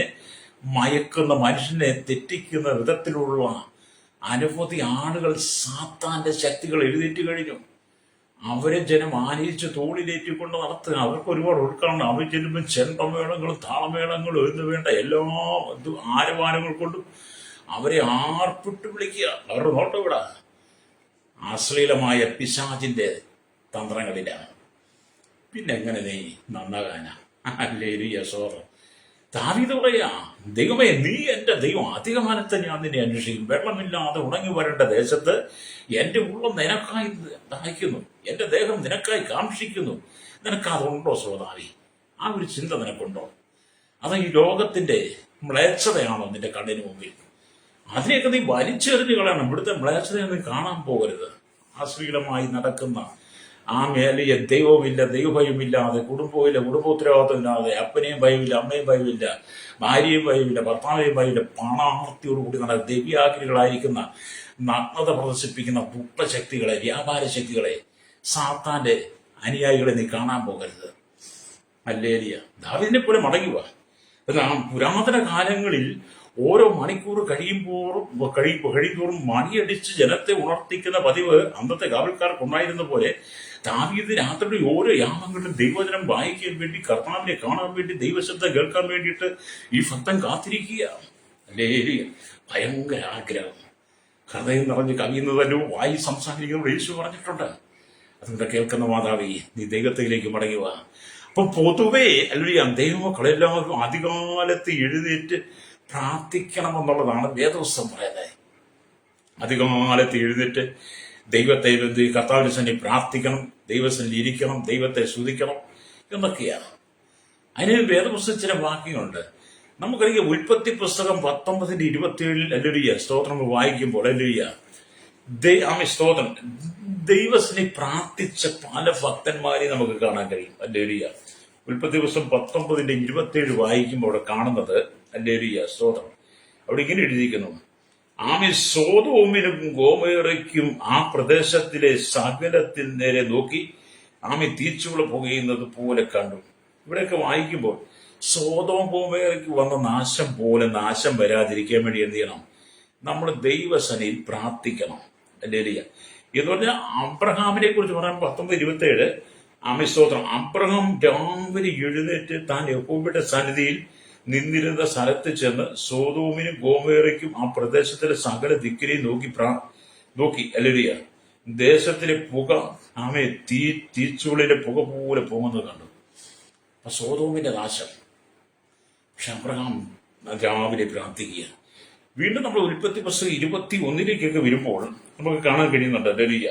മയക്കുന്ന, മനുഷ്യനെ തെറ്റിക്കുന്ന വിധത്തിലുള്ള അനവധി ആളുകൾ സാത്താന്റെ ശക്തികൾ എഴുന്നേറ്റ് കഴിഞ്ഞു. അവരെ ജനം ആനയിച്ച് തോളിലേറ്റിക്കൊണ്ട് നടത്തുക. അവർക്ക് ഒരുപാട് ഒടുക്കാണ്. അവർ ചെല്ലുമ്പോൾ ചെണ്ടമേളങ്ങളും താളമേളങ്ങളും എന്ന് വേണ്ട എല്ലാ ആരവാരങ്ങൾ കൊണ്ടും അവരെ ആർപ്പിട്ട് വിളിക്കുക. അവരുടെ നോട്ടം ഇവിടെ അശ്ലീലമായ പിശാചിന്റെ തന്ത്രങ്ങളിലാണ്. പിന്നെ എങ്ങനെ നീ നന്നാകാനാ? ഹല്ലേലൂയ. സോറ്. ദാവീദ് പറയാ, ദൈവമേ നീ എന്റെ ദൈവം, അധികമാനത്തെ ഞാൻ നിന്നെ അന്വേഷിക്കും. വെള്ളമില്ലാതെ ഉണങ്ങി വരേണ്ട ദേശത്ത് എന്റെ ഉള്ളം നിനക്കായി ദാഹിക്കുന്നു, എന്റെ ദേഹം നിനക്കായി കാക്ഷിക്കുന്നു. നിനക്കതുണ്ടോ ശ്രോതാവി? ആ ഒരു ചിന്ത നിനക്കുണ്ടോ? അത് ഈ ലോകത്തിന്റെ മ്ലേച്ഛതയാണോ നിന്റെ കണ്ണിന് മുമ്പിൽ? അതിനെയൊക്കെ നീ വലിച്ചെറിഞ്ഞു കളയണം. ഇവിടുത്തെ മ്ലേച്ഛതയെ നീ കാണാൻ പോകരുത്. അശ്ലീലമായി നടക്കുന്ന മേലിയ ദൈവമില്ല, ദൈവഭയമില്ലാതെ, കുടുംബമില്ല, കുടുംബോത്തരവാദിത്തമില്ലാതെ, അപ്പനെയും ഭയമില്ല, അമ്മയും ഭയമില്ല, ഭാര്യയും ഭയമില്ല, ഭർത്താവിനെയും ഭയമില്ല, പണാർത്തിയോടുകൂടി നടക്കുന്ന ദിവ്യാഗ്നികളായിരിക്കുന്ന നഗ്നത പ്രദർശിപ്പിക്കുന്ന ദുഷ്ടശക്തികളെ, വ്യാപാര ശക്തികളെ, സാത്താന്റെ അനുയായികളെ നീ കാണാൻ പോകരുത്. ഹല്ലേലൂയ. ദാവീദിനെ പോലെ മടങ്ങി വാ. പുരാതന കാലങ്ങളിൽ ഓരോ മണിക്കൂർ കഴിയുമ്പോറും മണിയടിച്ച് ജനത്തെ ഉണർത്തിക്കുന്ന പതിവ് അന്നത്തെ കാവൽക്കാർക്കുണ്ടായിരുന്ന പോലെ ദാവീദ് രാത്രിയുടെ ഓരോ യാമങ്ങളിലും ദൈവവചനം വായിക്കാൻ വേണ്ടി, കർത്താവിനെ കാണാൻ വേണ്ടി, ദൈവശബ്ദം കേൾക്കാൻ വേണ്ടിയിട്ട് ഈ ഭക്തൻ കാത്തിരിക്കുക. ഹല്ലേലൂയ. ഭയങ്കര ആഗ്രഹം. ഹൃദയം നിറഞ്ഞ് കവിയുന്നതല്ലോ വായി സംസാരിക്കുന്നത് യേശു പറഞ്ഞിട്ടുണ്ട്. അതുകൊണ്ട് കേൾക്കുന്ന മാതാവേ, നീ ദൈവത്തിലേക്ക് മടങ്ങുക. അപ്പൊ പൊതുവേ ഹല്ലേലൂയ, ദൈവമക്കളെല്ലാവരും അധികാലത്ത് എഴുന്നേറ്റ് പ്രാർത്ഥിക്കണമെന്നുള്ളതാണ് വേദപുസ്തകം പറയുന്നത്. അധികകാലത്ത് എഴുന്നേറ്റ് ദൈവത്തെ കർത്താവിന്റെ സന്നിധി പ്രാർത്ഥിക്കണം, ദൈവസന്നിധി ഇരിക്കണം, ദൈവത്തെ സ്തുതിക്കണം എന്നൊക്കെയാണ്. അതിന് വേദപുസ്തകം ചില വാക്യങ്ങളുണ്ട്. നമുക്കറിയാം, ഉൽപ്പത്തി പുസ്തകം 19:27 ഹല്ലേലൂയ സ്തോത്രം വായിക്കുമ്പോൾ ഹല്ലേലൂയ സ്തോത്രം ദൈവസന്നിധി പ്രാർത്ഥിച്ച പല ഭക്തന്മാരെ നമുക്ക് കാണാൻ കഴിയും. ഹല്ലേലൂയ. ഉൽപ്പത്തി പുസ്തകം 19:27 വായിക്കുമ്പോൾ അവിടെ കാണുന്നത് ഹല്ലേലൂയ സ്തോത്രം. അവിടെ ഇങ്ങനെ എഴുതിയിരിക്കുന്നു, സോദോമിനും ഗോമോറയ്ക്കും ആ പ്രദേശത്തിലെ സകലത്തിൽ നേരെ നോക്കി തീച്ചുള പുകയുന്നത് പോലെ കണ്ടു. ഇവിടെയൊക്കെ വായിക്കുമ്പോൾ സോദോം ഗോമോറയ്ക്ക് വന്ന നാശം പോലെ നാശം വരാതിരിക്കാൻ വേണ്ടി എന്ത് ചെയ്യണം? നമ്മൾ ദൈവസന്നിധിയിൽ പ്രാർത്ഥിക്കണം. ഹല്ലേലൂയ. എന്ന് പറഞ്ഞാൽ അബ്രഹാമിനെ കുറിച്ച് പറയുമ്പോൾ 19:27 സ്തോത്രം. അബ്രഹാം രാവിലെ എഴുന്നേറ്റ് താൻ യഹോവയുടെ സന്നിധിയിൽ നിന്നിരുന്ന സ്ഥലത്ത് ചെന്ന് സോദോമിനും ഗോമോറയ്ക്കും ആ പ്രദേശത്തിലെ സകല ദിക്കിനെയും നോക്കി ഹല്ലേലൂയ ദേശത്തിലെ പുക തീച്ചൂളിലെ പുക പോലെ പോകുന്നത് കണ്ടു. അപ്പൊ സോദോമിന്റെ നാശം. പക്ഷെ അബ്രഹാം രാവിലെ പ്രാർത്ഥിക്കുക. വീണ്ടും നമ്മൾ ഉൽപ്പത്തി പുസ്തകം 21 വരുമ്പോൾ നമുക്ക് കാണാൻ കഴിയുന്നുണ്ട്. ഹല്ലേലൂയ.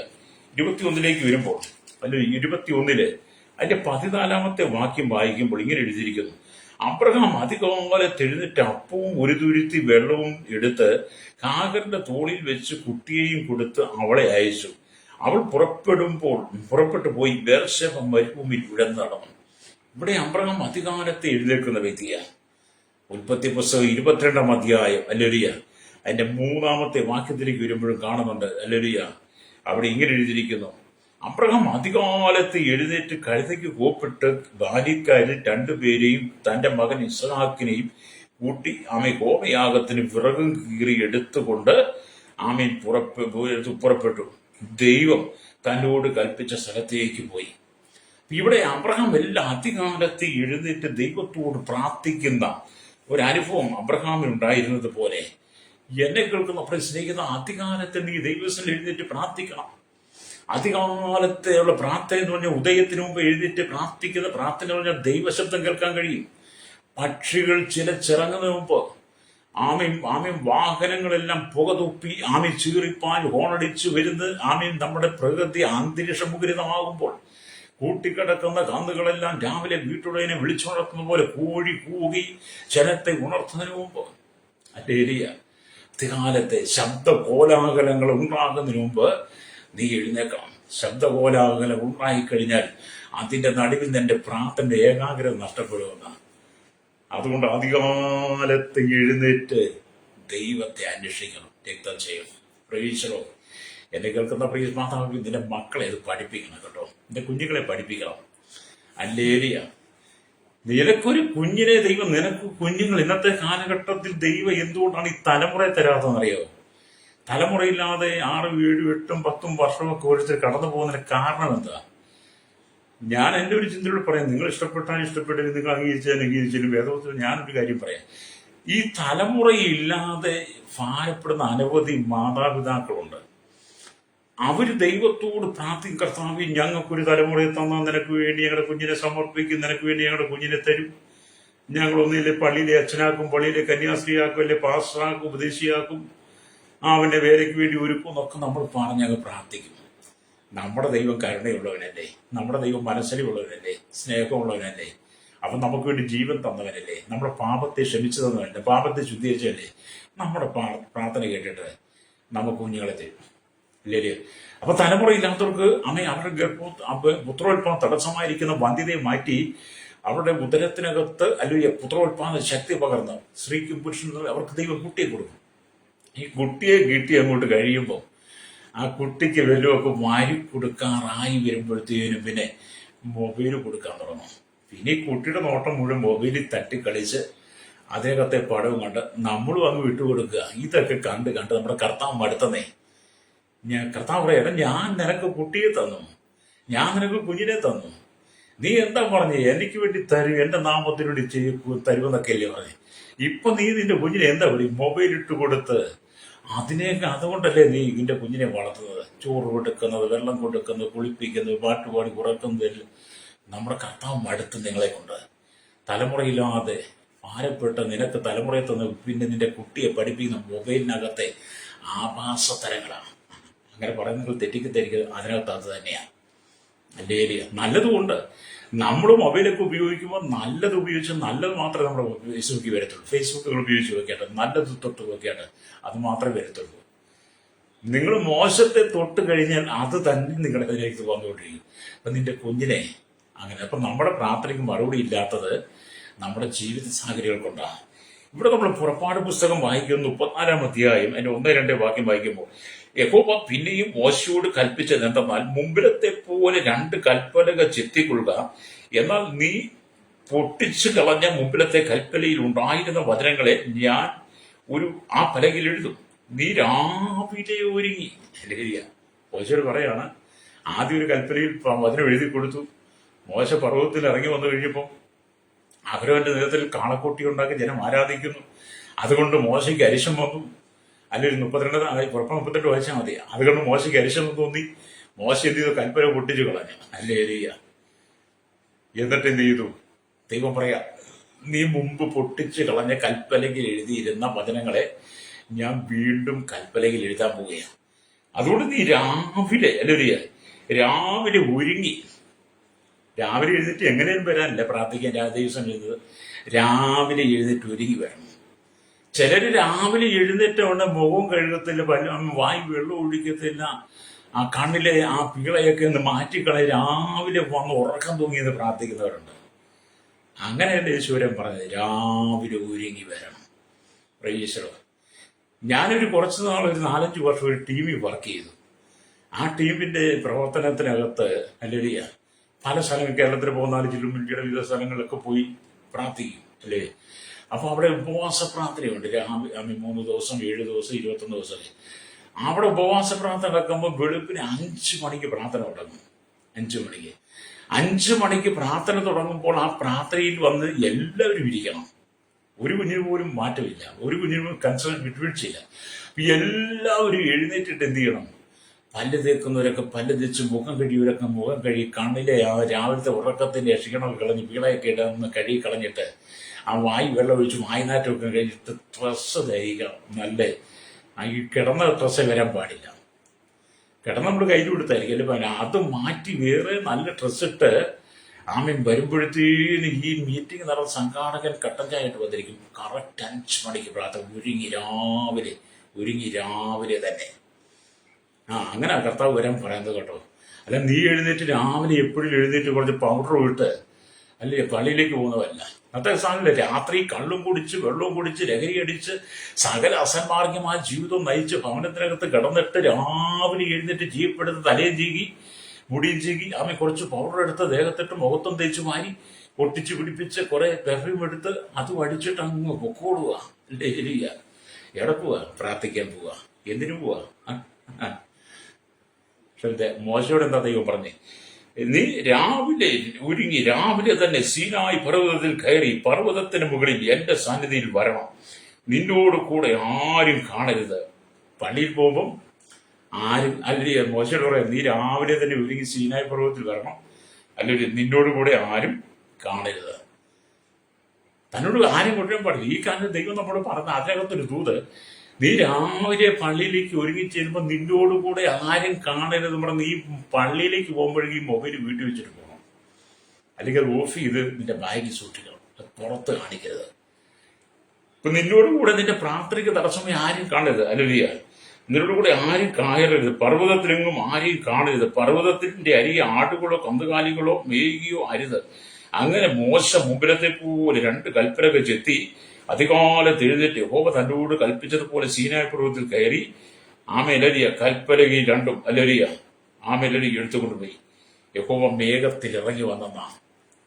21 വരുമ്പോൾ അല്ലെങ്കിൽ 21 അതിന്റെ 14 വാക്യം വായിക്കുമ്പോൾ ഇങ്ങനെ എഴുതിയിരിക്കുന്നു, അബ്രഹാം അധികകാലത്ത് എഴുന്നേറ്റ് അപ്പവും ഒരു തുരുത്തി വെള്ളവും എടുത്ത് ഹാഗറിന്റെ തോളിൽ വെച്ച് കുട്ടിയെയും കൊടുത്ത് അവളെ അയച്ചു. അവൾ പുറപ്പെട്ടു പോയി ബേർശേബ മരുഭൂമിയിൽ ഉഴന്നു നടന്നു. ഇവിടെ അബ്രഹാം അധികാലത്ത് എഴുന്നേൽക്കുന്ന വ്യക്തിയാണ്. ഉൽപ്പത്തി പുസ്തകം 22 അധ്യായം ഹല്ലേലൂയ അതിന്റെ 3 വാക്യത്തിലേക്ക് വരുമ്പോഴും കാണുന്നുണ്ട്. ഹല്ലേലൂയ. അവിടെ ഇങ്ങനെ എഴുതിയിരിക്കുന്നു, അബ്രഹാം അധികാലത്ത് എഴുന്നേറ്റ് കഴുതയ്ക്ക് കോപ്പിട്ട് ബാല്യക്കാരിൽ 2 പേരെയും തന്റെ മകൻ ഇസ്ഹാക്കിനെയും കൂട്ടി ഹോമയാഗത്തിന് വിറകും കീറി എടുത്തുകൊണ്ട് പുറപ്പെട്ടു. ദൈവം തന്നോട് കൽപ്പിച്ച സ്ഥലത്തേക്ക് പോയി. ഇവിടെ അബ്രഹാം എല്ലാ അധികാലത്ത് എഴുന്നേറ്റ് ദൈവത്തോട് പ്രാർത്ഥിക്കുന്ന ഒരനുഭവം അബ്രഹാമിനുണ്ടായിരുന്നത് പോലെ എന്നെ കേൾക്കുന്ന അപ്പോൾ സ്നേഹിക്കുന്ന അധികാലത്ത് നീ ദൈവത്തിൽ എഴുന്നേറ്റ് പ്രാർത്ഥിക്കണം. അധികാലത്തെയുള്ള പ്രാർത്ഥന എന്ന് പറഞ്ഞാൽ ഉദയത്തിന് മുമ്പ് എഴുന്നേറ്റ് പ്രാർത്ഥിക്കുന്ന പ്രാർത്ഥന എന്ന് പറഞ്ഞാൽ ദൈവശബ്ദം കേൾക്കാൻ കഴിയും. പക്ഷികൾ ചിറങ്ങുന്നതിന് മുമ്പ് ആമയും വാഹനങ്ങളെല്ലാം പുകതുപ്പി ചീറിപ്പാൻ ഹോണടിച്ചു വരുന്നത് നമ്മുടെ പ്രകൃതി അന്തരീക്ഷമുഖരിതമാകുമ്പോൾ കൂട്ടിക്കിടക്കുന്ന കന്നുകളെല്ലാം രാവിലെ വീട്ടുടനെ വിളിച്ചുണർത്തുന്ന പോലെ കോഴി കൂകി ജനത്തെ ഉണർത്തുന്നതിന് മുമ്പ് അല്ലേലിയ അധികാലത്തെ ശബ്ദകോലാഹലങ്ങൾ ഉണ്ടാകുന്നതിന് മുമ്പ് നീ എഴുന്നേക്കണം. ശബ്ദകോലാഹലം ഉണ്ടായിക്കഴിഞ്ഞാൽ അതിന്റെ നടുവിൽ നിന്റെ പ്രാർത്ഥന ഏകാഗ്രത നഷ്ടപ്പെടുമെന്നാണ്. അതുകൊണ്ട് അധികാലത്ത് എഴുന്നേറ്റ് ദൈവത്തെ അന്വേഷിക്കണം, രക്തം ചെയ്യണം. പ്രവീശനോ എന്നെ കേൾക്കുന്ന പ്രിയ മാതാവ്, നിന്റെ മക്കളെ അത് പഠിപ്പിക്കണം കേട്ടോ, നിന്റെ കുഞ്ഞുങ്ങളെ പഠിപ്പിക്കണം. അല്ലേലിയ നിനക്കൊരു കുഞ്ഞിനെ ദൈവം, നിനക്ക് കുഞ്ഞുങ്ങൾ ഇന്നത്തെ കാലഘട്ടത്തിൽ ദൈവം എന്തുകൊണ്ടാണ് ഈ തലമുറയെ തരാതെന്നറിയോ? തലമുറയില്ലാതെ 6, 7, 8, 10 വർഷമൊക്കെ ഓരോരുത്തർ കടന്നു പോകുന്നതിന് കാരണം എന്താ? ഞാൻ എൻ്റെ ഒരു ചിന്തയോട് പറയാം, നിങ്ങൾ ഇഷ്ടപ്പെട്ടാലും ഇഷ്ടപ്പെട്ടില്ല, നിങ്ങൾ അംഗീകരിച്ചാലും വേദപുസ്തകത്തിൽ ഞാനൊരു കാര്യം പറയാം. ഈ തലമുറയില്ലാതെ ഭാരപ്പെടുന്ന അനവധി മാതാപിതാക്കളുണ്ട്. അവര് ദൈവത്തോട് പ്രാർത്ഥിക്കും, കർത്താവേ ഞങ്ങൾക്കൊരു തലമുറയെ തന്നാൽ നിനക്ക് വേണ്ടി ഞങ്ങളുടെ കുഞ്ഞിനെ സമർപ്പിക്കും, നിനക്ക് വേണ്ടി ഞങ്ങളുടെ കുഞ്ഞിനെ തരും. ഞങ്ങളൊന്നില്ലേ പള്ളിയിലെ അച്ഛനാക്കും, പള്ളിയിലെ കന്യാസ്ത്രീയാക്കും, അല്ലെ പാസ്റ്ററാക്കും, ഉപദേശിയാക്കും, അവന്റെ വേലയ്ക്ക് വേണ്ടി ഒരുക്കും എന്നൊക്കെ നമ്മൾ പറഞ്ഞങ്ങ് പ്രാർത്ഥിക്കും. നമ്മുടെ ദൈവം കരുണയുള്ളവനല്ലേ, നമ്മുടെ ദൈവം മനസ്സിലുള്ളവനല്ലേ, സ്നേഹമുള്ളവനല്ലേ, അവൻ നമുക്ക് വേണ്ടി ജീവൻ തന്നവനല്ലേ, നമ്മുടെ പാപത്തെ ക്ഷമിച്ചു തന്നവനല്ലേ, പാപത്തെ ശുദ്ധീകരിച്ചല്ലേ. നമ്മുടെ പ്രാർത്ഥന കേട്ടിട്ട് നമുക്ക് കുഞ്ഞുങ്ങളെ തരും ഇല്ലേ? അപ്പൊ തലമുറയില്ലാത്തവർക്ക് അവരുടെ പുത്രോത്പാദനം തടസ്സമായിരിക്കുന്ന വന്ധ്യതയെ മാറ്റി അവരുടെ ഉദരത്തിനകത്ത് അല്ലെങ്കിൽ പുത്രോത്പാദന ശക്തി പകർന്ന് സ്ത്രീക്കും പുരുഷനും അവർക്ക് ദൈവം കുട്ടിയെ കൊടുക്കും. ഈ കുട്ടിയെ കിട്ടി അങ്ങോട്ട് കഴിയുമ്പോൾ ആ കുട്ടിക്ക് വല്ലതുമൊക്കെ വാരി കൊടുക്കാറായി വരുമ്പോഴത്തേനും പിന്നെ മൊബൈൽ കൊടുക്കാൻ തുടങ്ങും. പിന്നെ ഈ കുട്ടിയുടെ നോട്ടം മുഴുവൻ മൊബൈലിൽ തട്ടിക്കളിച്ച് അദ്ദേഹത്തെ പടവും കണ്ട് നമ്മളും അങ്ങ് വിട്ടുകൊടുക്കുക. ഇതൊക്കെ കണ്ട് നമ്മുടെ കർത്താവ് മടുത്തന്നേ. കർത്താവ് പറയാം, ഞാൻ നിനക്ക് കുട്ടിയെ തന്നു, ഞാൻ നിനക്ക് കുഞ്ഞിനെ തന്നു, നീ എന്താ പറഞ്ഞേ എനിക്ക് വേണ്ടി തരും, എന്റെ നാമത്തിന് വേണ്ടി തരുമെന്നൊക്കെ അല്ലേ പറഞ്ഞേ. ഇപ്പൊ നീ നിന്റെ കുഞ്ഞിനെ എന്താ പറയും, മൊബൈൽ ഇട്ട് കൊടുത്ത് അതിനെയൊക്കെ. അതുകൊണ്ടല്ലേ നീ നിന്റെ കുഞ്ഞിനെ വളർത്തുന്നത്, ചോറ് കൊടുക്കുന്നത്, വെള്ളം കൊടുക്കുന്നത്, കുളിപ്പിക്കുന്നത്, പാട്ടുപാടി ഉറക്കുന്നത്. നമ്മുടെ കർത്താവ് മടുത്ത് നിങ്ങളെ കൊണ്ട്. തലമുറയില്ലാതെ ഭാരപ്പെട്ട് നിനക്ക് തലമുറയെ തന്ന് പിന്നെ നിന്റെ കുട്ടിയെ പഠിപ്പിക്കുന്ന മൊബൈലിനകത്തെ ആഭാസതരങ്ങളാണ്. അങ്ങനെ പറയുന്നത് തെറ്റിക്കത്തിരിക്കുക, അതിനകത്ത് അത് തന്നെയാണ്. അല്ലേ? നല്ലതുകൊണ്ട് നമ്മൾ മൊബൈലൊക്കെ ഉപയോഗിക്കുമ്പോൾ നല്ലത് ഉപയോഗിച്ച് നല്ലത് മാത്രമേ നമ്മുടെ ഫേസ്ബുക്കിൽ വരത്തുള്ളൂ. ഫേസ്ബുക്കുകൾ ഉപയോഗിച്ച് വെക്കേണ്ട, നല്ലത് തൊട്ട് വെക്കേണ്ട, അത് മാത്രമേ വരത്തുള്ളൂ. നിങ്ങൾ മോശത്തെ തൊട്ട് കഴിഞ്ഞാൽ അത് തന്നെ നിങ്ങളുടെ അതിലേക്ക് വന്നുകൊണ്ടിരിക്കും. അപ്പം നിന്റെ കുഞ്ഞിനെ അങ്ങനെ. അപ്പം നമ്മുടെ പ്രാർത്ഥനയ്ക്ക് മറുപടി ഇല്ലാത്തത് നമ്മുടെ ജീവിത സാഹചര്യങ്ങൾ കൊണ്ടാണ്. ഇവിടെ നമ്മൾ പുറപ്പാട് പുസ്തകം വായിക്കുന്ന 34-ാം അധ്യായം അതിന്റെ 1-2 വാക്യം വായിക്കുമ്പോൾ യഹോവ പിന്നെയും മോശയോട് കൽപ്പിച്ചത് എന്തെന്നാൽ, മുമ്പിലത്തെ പോലെ 2 കൽപ്പലക ചെത്തിക്കൊള്ളുക, എന്നാൽ നീ പൊട്ടിച്ചു കളഞ്ഞ മുമ്പിലത്തെ കൽപ്പലയിൽ ഉണ്ടായിരുന്ന വചനങ്ങളെ ഞാൻ ആ പലകയിൽ എഴുതും. നീ രാവിലെ ഒരുങ്ങി. മോശയോട് പറയാണ്, ആദ്യം ഒരു കൽപ്പലയിൽ വചനം എഴുതി കൊടുത്തു. മോശ പർവ്വതത്തിൽ ഇറങ്ങി വന്നു കഴിഞ്ഞപ്പോൾ അഹരോന്റെ നേതൃത്വത്തിൽ കാളക്കൊട്ടി ഉണ്ടാക്കി ജനം ആരാധിക്കുന്നു. അതുകൊണ്ട് മോശയ്ക്ക് അരിശം വന്നു. അല്ലെങ്കിൽ 32 വയസ്സാൽ മതി. അതുകൊണ്ട് മോശയ്ക്ക് അരിശം തോന്നി. മോശ എന്ത് ചെയ്തു? കൽപ്പന പൊട്ടിച്ചു കളഞ്ഞു. അല്ലേ? എന്നിട്ട് എന്ത് ചെയ്തു? ദൈവം പറയാ, നീ മുമ്പ് പൊട്ടിച്ചു കളഞ്ഞ കൽപ്പലയിൽ എഴുതിയിരുന്ന വചനങ്ങളെ ഞാൻ വീണ്ടും കൽപ്പലയിൽ എഴുതാൻ പോവുകയാണ്. അതുകൊണ്ട് നീ രാവിലെ ഒരുങ്ങി. രാവിലെ എഴുന്നേറ്റ് എങ്ങനെയും വരാനല്ല പ്രാർത്ഥിക്കാൻ ദിവസം എഴുതുന്നത്. രാവിലെ എഴുന്നേറ്റ് ഒരുങ്ങി വരണം. ചിലര് രാവിലെ എഴുന്നേറ്റോണ്ട് മുഖവും കഴുകത്തില്ല, വായി വെള്ളം ഒഴിക്കത്തില്ല, ആ കണ്ണിലെ ആ പീളയൊക്കെ ഒന്ന് മാറ്റിക്കളെ രാവിലെ വന്ന് ഉറക്കം തൂങ്ങിയെന്ന് പ്രാർത്ഥിക്കുന്നവരുണ്ട്. അങ്ങനെയല്ല യേശുവരൻ പറഞ്ഞത്, രാവിലെ ഒരുങ്ങി വരണം. പ്രൈസലോ. ഞാനൊരു കുറച്ച് നാൾ, ഒരു 4-5 വർഷം ഒരു ടീമിൽ വർക്ക് ചെയ്തു. ആ ടീമിന്റെ പ്രവർത്തനത്തിനകത്ത് അല്ലെങ്കിൽ പല സ്ഥലങ്ങൾ, കേരളത്തിൽ പോകുന്ന 4 ജില്ലയുടെ വിവിധ സ്ഥലങ്ങളിലൊക്കെ പോയി പ്രാർത്ഥിക്കും അല്ലേ. അപ്പൊ അവിടെ ഉപവാസ പ്രാർത്ഥനയുണ്ട്. 3 ദിവസം, 7 ദിവസം, 21 ദിവസം. അവിടെ ഉപവാസ പ്രാർത്ഥന നടക്കുമ്പോൾ വെളുപ്പിന് 5 മണിക്ക് പ്രാർത്ഥന തുടങ്ങും. 5 മണിക്ക്. 5 മണിക്ക് പ്രാർത്ഥന തുടങ്ങുമ്പോൾ ആ പ്രാർത്ഥനയിൽ വന്ന് എല്ലാവരും ഇരിക്കണം. ഒരു കുഞ്ഞിന് പോലും മാറ്റമില്ല, ഒരു കുഞ്ഞിനും കൺസേൺ വിട്ടുവീഴ്ചയില്ല. എല്ലാവരും എഴുന്നേറ്റിട്ട് എന്ത് ചെയ്യണം? പല്ല് തേക്കുന്നവരൊക്കെ പല്ല് തേച്ച്, മുഖം കഴിയവരൊക്കെ മുഖം കഴുകി, കണ്ണിലെ ആ രാവിലത്തെ ഉറക്കത്തിന്റെ ക്ഷീണമൊക്കെ കളഞ്ഞ് പീളയൊക്കെ ഇടന്ന് കഴുകി കളഞ്ഞിട്ട് ആ വായി വെള്ളം ഒഴിച്ച് വായ്നാറ്റമൊക്കെ കഴിഞ്ഞിട്ട് ഡ്രസ്സ് ധരിക്കണം. നല്ല ഈ കിടന്ന ഡ്രസ്സേ വരാൻ പാടില്ല. കിടന്ന് നമ്മൾ കയ്യിൽ കൊടുത്തായിരിക്കും അല്ലെ, അത് മാറ്റി വേറെ നല്ല ഡ്രസ്സ് ഇട്ട് ആമീൻ വരുമ്പോഴത്തേന് ഈ മീറ്റിംഗ് നടന്ന സംഘാടകൻ കട്ടൻ ചായയായിട്ട് വന്നിരിക്കും. കറക്റ്റ് 5 മണിക്ക് പ്രാർത്ഥന ഒരുങ്ങി രാവിലെ തന്നെ. അങ്ങനെ കർത്താവ് വരാൻ പറയുന്നത് കേട്ടോ. അല്ല, നീ എഴുന്നേറ്റ് രാവിലെ എപ്പോഴും എഴുന്നേറ്റ് കുറച്ച് പൗഡർ ഇട്ട് അല്ലേ പള്ളിയിലേക്ക് പോകുന്നതല്ല. അന്നത്തെ സാധനമില്ല, രാത്രി കള്ളും കുടിച്ച് വെള്ളവും കുടിച്ച് ലഹരി അടിച്ച് സകല അസന്മാർഗമായ ജീവിതം നയിച്ച് ഭവനത്തിനകത്ത് കിടന്നിട്ട് രാവിലെ എഴുന്നേറ്റ് ജീവപ്പെടുത്ത് തലയും ചീകി മുടിയും ചീകി ആമി കുറച്ച് പൗഡർ എടുത്ത് ദേഹത്തിട്ട് മുഖത്തും തേച്ച് മാറി പൊട്ടിച്ച് പിടിപ്പിച്ച് കുറെ പെർഫ്യൂം എടുത്ത് അത് വടിച്ചിട്ട് അങ്ങ് പൊക്കോടുക. ലഹരിയ എവിടെ പോവാ? പ്രാർത്ഥിക്കാൻ പോവാ. എന്തിനു പോവാ? മോശയോട് എന്താ ദൈവം പറഞ്ഞേ? നീ രാവിലെ തന്നെ സീനായി പർവ്വതത്തിൽ കയറി പർവ്വതത്തിന് മുകളിൽ എന്റെ സന്നിധിയിൽ വരണം. നിന്നോട് കൂടെ ആരും കാണരുത്. പള്ളിയിൽ പോകുമ്പം ആരും അല്ലെങ്കിൽ മോശയോട് പറയാം, നീ രാവിലെ തന്നെ ഒരുങ്ങി സീനായി പർവ്വതത്തിൽ വരണം, അല്ലെങ്കിൽ നിന്നോട് കൂടെ ആരും കാണരുത്. തന്നോട് ആരും കൊണ്ടുവരാൻ പാടില്ല. ഈ കാലത്ത് ദൈവം നമ്മളോട് പറഞ്ഞ അതിനകത്തൊരു ദൂത്, നീ രാവിലെ പള്ളിയിലേക്ക് ഒരുങ്ങി ചെല്ലുമ്പോൾ നിന്നോടുകൂടെ ആരും കാണരുത് പറഞ്ഞ് നീ പള്ളിയിലേക്ക് പോകുമ്പോഴേക്കും മൊബൈൽ വീട്ടിൽ വെച്ചിട്ട് പോകണം, അല്ലെങ്കിൽ അത് ഓഫ് ചെയ്ത് നിന്റെ ബാഗിൽ സൂക്ഷിക്കണം, പുറത്ത് കാണിക്കരുത്. ഇപ്പൊ നിന്നോടുകൂടെ നിന്റെ പ്രാർത്ഥനയ്ക്ക് തടസ്സമായി ആരും കാണരുത്. അല്ലെങ്കിൽ നിന്നോടുകൂടെ ആരും കാണരുത്, പർവ്വതത്തിലെങ്ങും ആരെയും കാണരുത്, പർവ്വതത്തിന്റെ അരികെ ആടുകളോ കന്നുകാലികളോ മേയുകയോ അരുത്. അങ്ങനെ മോശ മുമ്പിലത്തെ പോലെ 2 കൽപ്പനകൾ ചെത്തി അധികാലത്ത് എഴുന്നേറ്റ് യഹോവ തന്നോട് കൽപ്പിച്ചതുപോലെ സീനായി പർവ്വതത്തിൽ കയറി ആമേലരിയ കൽപ്പലകയിൽ 2 അല്ലരിയ ആമേലരി എടുത്തുകൊണ്ടുപോയി. യഹോവ മേഘത്തിൽ ഇറങ്ങി വന്നെന്നാ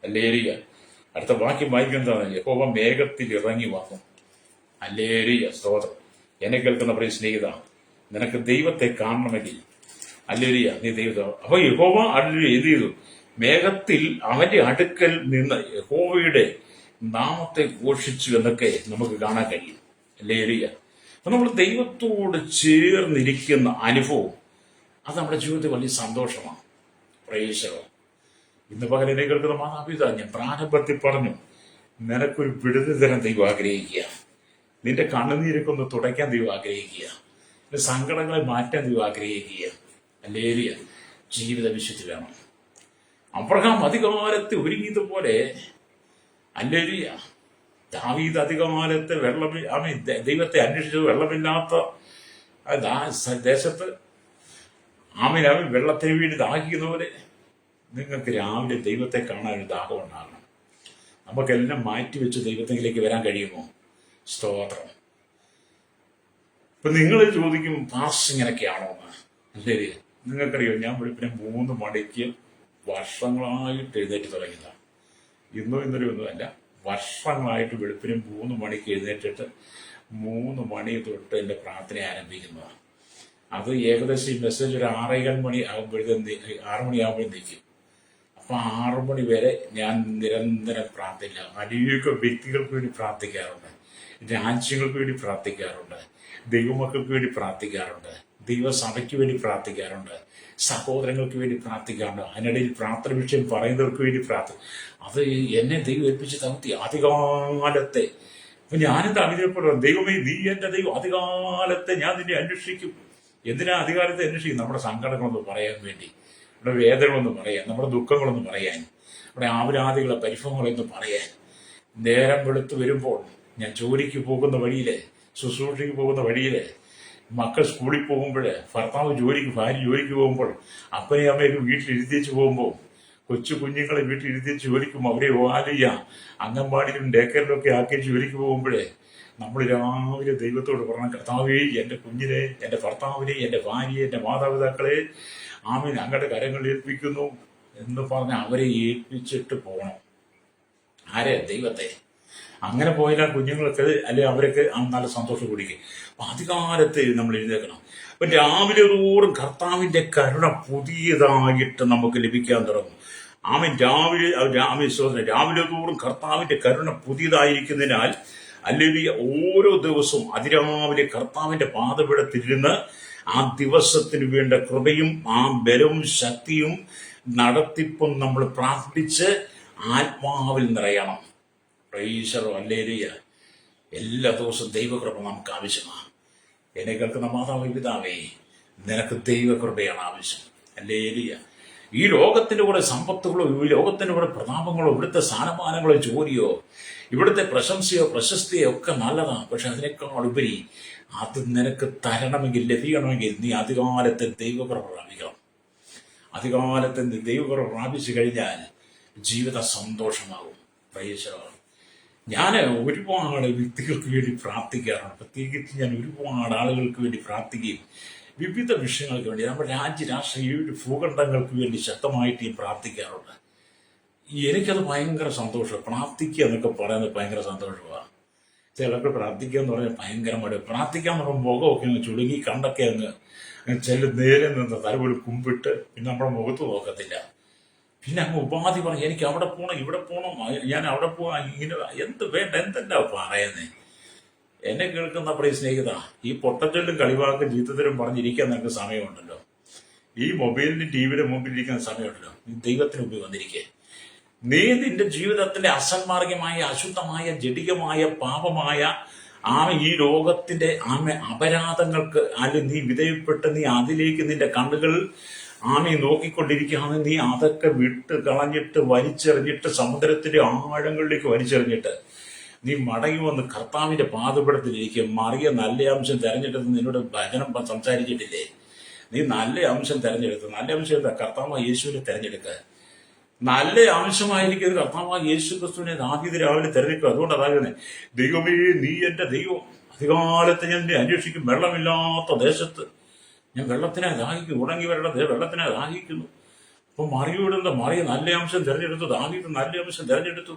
അല്ലേരിയ. അടുത്ത വാക്യം വായിക്കുന്നതാണ്, യഹോവ മേഘത്തിൽ ഇറങ്ങി വന്നു. അല്ലേരിയ സ്തോത്രം. എന്നെ കേൾക്കുന്ന പ്രിയ സ്നേഹിത, നിനക്ക് ദൈവത്തെ കാണണമെങ്കിൽ അല്ലേരിയ നീ ദൈവത്തെ. അപ്പൊ യഹോവ അല്ലേരിയ എന്ത് ചെയ്തു? മേഘത്തിൽ അവന്റെ അടുക്കൽ നിന്ന് യഹോവയുടെ നാമത്തെ ഘോഷിച്ചു എന്നൊക്കെ നമുക്ക് കാണാൻ കഴിയും. അല്ലേരിയ. അപ്പൊ നമ്മൾ ദൈവത്തോട് ചേർന്നിരിക്കുന്ന അനുഭവം അത് നമ്മുടെ ജീവിതത്തിൽ വലിയ സന്തോഷമാണ്. പ്രേക്ഷകർ, ഇന്ന് പകലിനെ കേൾക്കുന്ന മാതാപിതാ, ഞാൻ പ്രാരംഭത്തിൽ പറഞ്ഞു, നിനക്കൊരു വിടുതൽ തരാൻ ദൈവം ആഗ്രഹിക്കുക, നിന്റെ കണ്ണുനീരൊക്കെ ഒന്ന് തുടയ്ക്കാൻ ദൈവം ആഗ്രഹിക്കുക, നിന്റെ സങ്കടങ്ങളെ മാറ്റാൻ ദൈവം ആഗ്രഹിക്കുക. അല്ലേരിയ. ജീവിത വിശുദ്ധി വേണം. അബ്രഹാം അധികാലത്ത് ഒരുങ്ങിയതുപോലെ അല്ലേരിയ ദാവീദ് അധികാലത്ത് ദൈവത്തെ അന്വേഷിച്ചത് വെള്ളമില്ലാത്ത ദേശത്ത് ആമീൻ വെള്ളത്തിന് വേണ്ടി ദാഹിക്കുന്നവരെ നിങ്ങൾക്ക് രാവിലെ ദൈവത്തെ കാണാൻ ഒരു ദാഹം ഉണ്ടാകണം. നമുക്കെല്ലാം മാറ്റിവെച്ച് ദൈവത്തിലേക്ക് വരാൻ കഴിയുമോ? സ്തോത്രം. ഇപ്പൊ നിങ്ങൾ ചോദിക്കും, പാസ് ഇങ്ങനെയൊക്കെയാണോ എന്ന്. അല്ലേ, നിങ്ങൾക്കറിയോ, ഞാൻ വെളുപ്പിനെ 3 മണിക്ക് വർഷങ്ങളായിട്ട് എഴുന്നേറ്റ് തുടങ്ങിയതാണ്. ഇന്നൊരു ഒന്നുമല്ല, വർഷങ്ങളായിട്ട് വെളുപ്പിന് 3 മണിക്ക് എഴുന്നേറ്റിട്ട് 3 മണി തൊട്ട് എൻ്റെ പ്രാർത്ഥന ആരംഭിക്കുന്നതാണ്. അത് ഏകദേശം ഈ മെസ്സേജ് ഒരു 6 മണിയാകുമ്പോഴും നിൽക്കും. അപ്പൊ 6 മണി വരെ ഞാൻ നിരന്തരം പ്രാർത്ഥില്ല. അനേക വ്യക്തികൾക്ക് വേണ്ടി പ്രാർത്ഥിക്കാറുണ്ട്, രാജ്യങ്ങൾക്ക് വേണ്ടി പ്രാർത്ഥിക്കാറുണ്ട്, ദൈവമക്കൾക്ക് വേണ്ടി പ്രാർത്ഥിക്കാറുണ്ട്, ദൈവസഭയ്ക്ക് വേണ്ടി പ്രാർത്ഥിക്കാറുണ്ട്, സഹോദരങ്ങൾക്ക് വേണ്ടി പ്രാർത്ഥിക്കാറുണ്ട്. അതിനിടയിൽ പ്രാർത്ഥന വിഷയം പറയുന്നവർക്ക് വേണ്ടി അത് എന്നെ ദൈവം ഏൽപ്പിച്ച് തകർത്തി അധികാലത്തെ. അപ്പൊ ഞാനെന്താ അനുഭവപ്പെടുക? ദൈവമേ, നീ എന്റെ ദൈവം, അധികാലത്തെ ഞാൻ നിന്നെ അന്വേഷിക്കും. എന്തിനാ അധികാലത്തെ അന്വേഷിക്കും? നമ്മുടെ സങ്കടങ്ങളൊന്നും പറയാൻ വേണ്ടി, നമ്മുടെ വേദനകളൊന്നും പറയാൻ, നമ്മുടെ ദുഃഖങ്ങളൊന്നും പറയാൻ, നമ്മുടെ ആപരാധികളെ പരിഭവങ്ങളൊന്നും പറയാൻ. നേരം വെളുത്ത് വരുമ്പോൾ ഞാൻ ജോലിക്ക് പോകുന്ന വഴിയില്, ശുശ്രൂഷയ്ക്ക് പോകുന്ന വഴിയില്, മക്കൾ സ്കൂളിൽ പോകുമ്പോൾ, ഭർത്താവ് ഭാര്യ ജോലിക്ക് പോകുമ്പോൾ, അപ്പനെയും അമ്മയൊക്കെ വീട്ടിലിരുത്തിച്ച് പോകുമ്പോൾ, കൊച്ചു കുഞ്ഞുങ്ങളെ വീട്ടിലിരുത്തിച്ച് ജോലിക്കും അവരെ വാലിയ അംഗൻവാടിയിലും ഡേക്കറിലും ഒക്കെ ആക്കി ജോലിക്ക് പോകുമ്പോഴേ നമ്മൾ രാവിലെ ദൈവത്തോട് പറയണം, കർത്താവേ, എൻ്റെ കുഞ്ഞിനെ, എൻ്റെ ഭർത്താവിനെ, എൻ്റെ ഭാര്യയെ, എൻ്റെ മാതാപിതാക്കളെ ആമീൻ അങ്ങയുടെ കരങ്ങളിൽ ഏൽപ്പിക്കുന്നു എന്ന് പറഞ്ഞ് അവരെ ഏൽപ്പിച്ചിട്ട് പോകണം. ആരെ? ദൈവത്തെ. അങ്ങനെ പോയാൽ കുഞ്ഞുങ്ങൾക്ക് അല്ലെ അവരൊക്കെ നല്ല സന്തോഷം കുടിക്കും. അപ്പൊ അധികാലത്ത് നമ്മൾ എഴുന്നേൽക്കണം. അപ്പൊ രാവിലെ തോറും കർത്താവിന്റെ കരുണ പുതിയതായിട്ട് നമുക്ക് ലഭിക്കാൻ തുടങ്ങും. ആമൻ രാവിലെ തോറും കർത്താവിന്റെ കരുണ പുതിയതായിരിക്കുന്നതിനാൽ അല്ലെങ്കിൽ ഓരോ ദിവസവും അതിരാവിലെ കർത്താവിന്റെ പാദപീഠത്തിലിരുന്ന് ആ ദിവസത്തിന് വേണ്ട കൃപയും ആ ബലവും ശക്തിയും നടത്തിപ്പും നമ്മൾ പ്രാർത്ഥിച്ച് ആത്മാവിൽ നിറയണം. പ്രൈസറോ ഹല്ലേലൂയ. എല്ലാ ദിവസവും ദൈവകൃപ നമുക്ക് ആവശ്യമാണ്. എന്നെ കേൾക്കുന്ന മാതാവേ, പിതാവേ, നിനക്ക് ദൈവകൃപയാണ് ആവശ്യം. ഹല്ലേലൂയ. ഈ ലോകത്തിന്റെ കൂടെ സമ്പത്തുകളോ, ഈ ലോകത്തിന്റെ കൂടെ പ്രതാപങ്ങളോ, ഇവിടുത്തെ സ്ഥാനമാനങ്ങളോ, ജോലിയോ, ഇവിടുത്തെ പ്രശംസയോ പ്രശസ്തിയോ ഒക്കെ നല്ലതാണ്. പക്ഷെ അതിനേക്കാൾ ഉപരി അത് നിനക്ക് തരണമെങ്കിൽ, ലഭിക്കണമെങ്കിൽ നീ അധികാലത്തെ ദൈവകൃപ പ്രാപിക്കണം. അധികാലത്തെ ദൈവകൃപ പ്രാപിച്ചു കഴിഞ്ഞാൽ ജീവിത സന്തോഷമാകും. പ്രൈസറോ. ഞാൻ ഒരുപാട് വ്യക്തികൾക്ക് വേണ്ടി പ്രാർത്ഥിക്കാറുണ്ട്. പ്രത്യേകിച്ച് ഞാൻ ഒരുപാട് ആളുകൾക്ക് വേണ്ടി പ്രാർത്ഥിക്കുകയും വിവിധ വിഷയങ്ങൾക്ക് വേണ്ടി നമ്മുടെ രാഷ്ട്രീയ ഭൂഖണ്ഡങ്ങൾക്ക് വേണ്ടി ശക്തമായിട്ട് ഞാൻ പ്രാർത്ഥിക്കാറുണ്ട്. എനിക്കത് ഭയങ്കര സന്തോഷമാണ്. പ്രാർത്ഥിക്കുക എന്നൊക്കെ പറയുന്നത് ഭയങ്കര സന്തോഷമാണ്. ചിലർക്ക് പ്രാർത്ഥിക്കുക എന്ന് പറഞ്ഞാൽ ഭയങ്കരമായിട്ട് പ്രാർത്ഥിക്കാന്ന് പറയുമ്പോൾ മുഖമൊക്കെ അങ്ങ് ചുളുങ്ങി, കണ്ടൊക്കെ അങ്ങ് നേരെ നിന്ന് തലപോലെ കുമ്പിട്ട് പിന്നെ നമ്മുടെ മുഖത്ത് നോക്കത്തില്ല. പിന്നെ അങ്ങ് ഉപാധി പറഞ്ഞു, എനിക്ക് അവിടെ പോകണം, ഇവിടെ പോകണം, ഞാൻ അവിടെ പോകാം, ഇങ്ങനെ എന്ത് വേണ്ട എന്തെല്ലാ പറയുന്നേ. എന്നെ കേൾക്കുന്ന പ്രിയ സ്നേഹിത, ഈ പൊട്ടച്ചൊല്ലും കളിവാക്കും ജീവിതത്തിലും പറഞ്ഞിരിക്കാൻ നിനക്ക് സമയമുണ്ടല്ലോ. ഈ മൊബൈലിനും ടിവിയുടെ മുമ്പിൽ ഇരിക്കുന്ന സമയമുണ്ടല്ലോ. നീ ദൈവത്തിന് മുമ്പിൽ വന്നിരിക്കേ. നീ നിന്റെ ജീവിതത്തിന്റെ അസന്മാർഗമായ, അശുദ്ധമായ, ജഡികമായ, പാപമായ ഈ ലോകത്തിന്റെ അപരാധങ്ങൾക്ക് നീ വിധേയപ്പെട്ട് നീ അതിലേക്ക് നിന്റെ കണ്ണുകൾ നോക്കിക്കൊണ്ടിരിക്കുകയാണ്. നീ അതൊക്കെ വിട്ട് കളഞ്ഞിട്ട് വലിച്ചെറിഞ്ഞിട്ട് സമുദ്രത്തിന്റെ ആഴങ്ങളിലേക്ക് വലിച്ചെറിഞ്ഞിട്ട് നീ മടങ്ങി വന്ന് കർത്താവിന്റെ പാദപീഠത്തിലിരിക്കും. മറിയ നല്ല അംശം തെരഞ്ഞെടുത്ത് നിന്നോട് ഭജനം സംസാരിച്ചിട്ടില്ലേ? നീ നല്ല അംശം തെരഞ്ഞെടുത്ത്, നല്ല അംശം എടുത്ത കർത്താവ് യേശുവിനെ തെരഞ്ഞെടുക്കുക. നല്ല ആവശ്യമായിരിക്കുന്നത് കർത്താവായ യേശു ക്രിസ്തുവിനെ ദാവീദ് രാവിലെ തെരഞ്ഞെടുക്കുക. അതുകൊണ്ട് അതാകുന്നേ, ദൈവമേ നീ എന്റെ ദൈവം, അധികാലത്ത് ഞാൻ നിന്നെ അന്വേഷിക്കും. വെള്ളമില്ലാത്ത ദേശത്ത് ഞാൻ വെള്ളത്തിനെ ദാഹിക്കും, ഉണങ്ങി വരേണ്ട വെള്ളത്തിനെ ദാഹിക്കുന്നു. അപ്പൊ മറിയ നല്ല അംശം തെരഞ്ഞെടുത്തു, ദാവീദ് നല്ല അംശം തെരഞ്ഞെടുത്തു.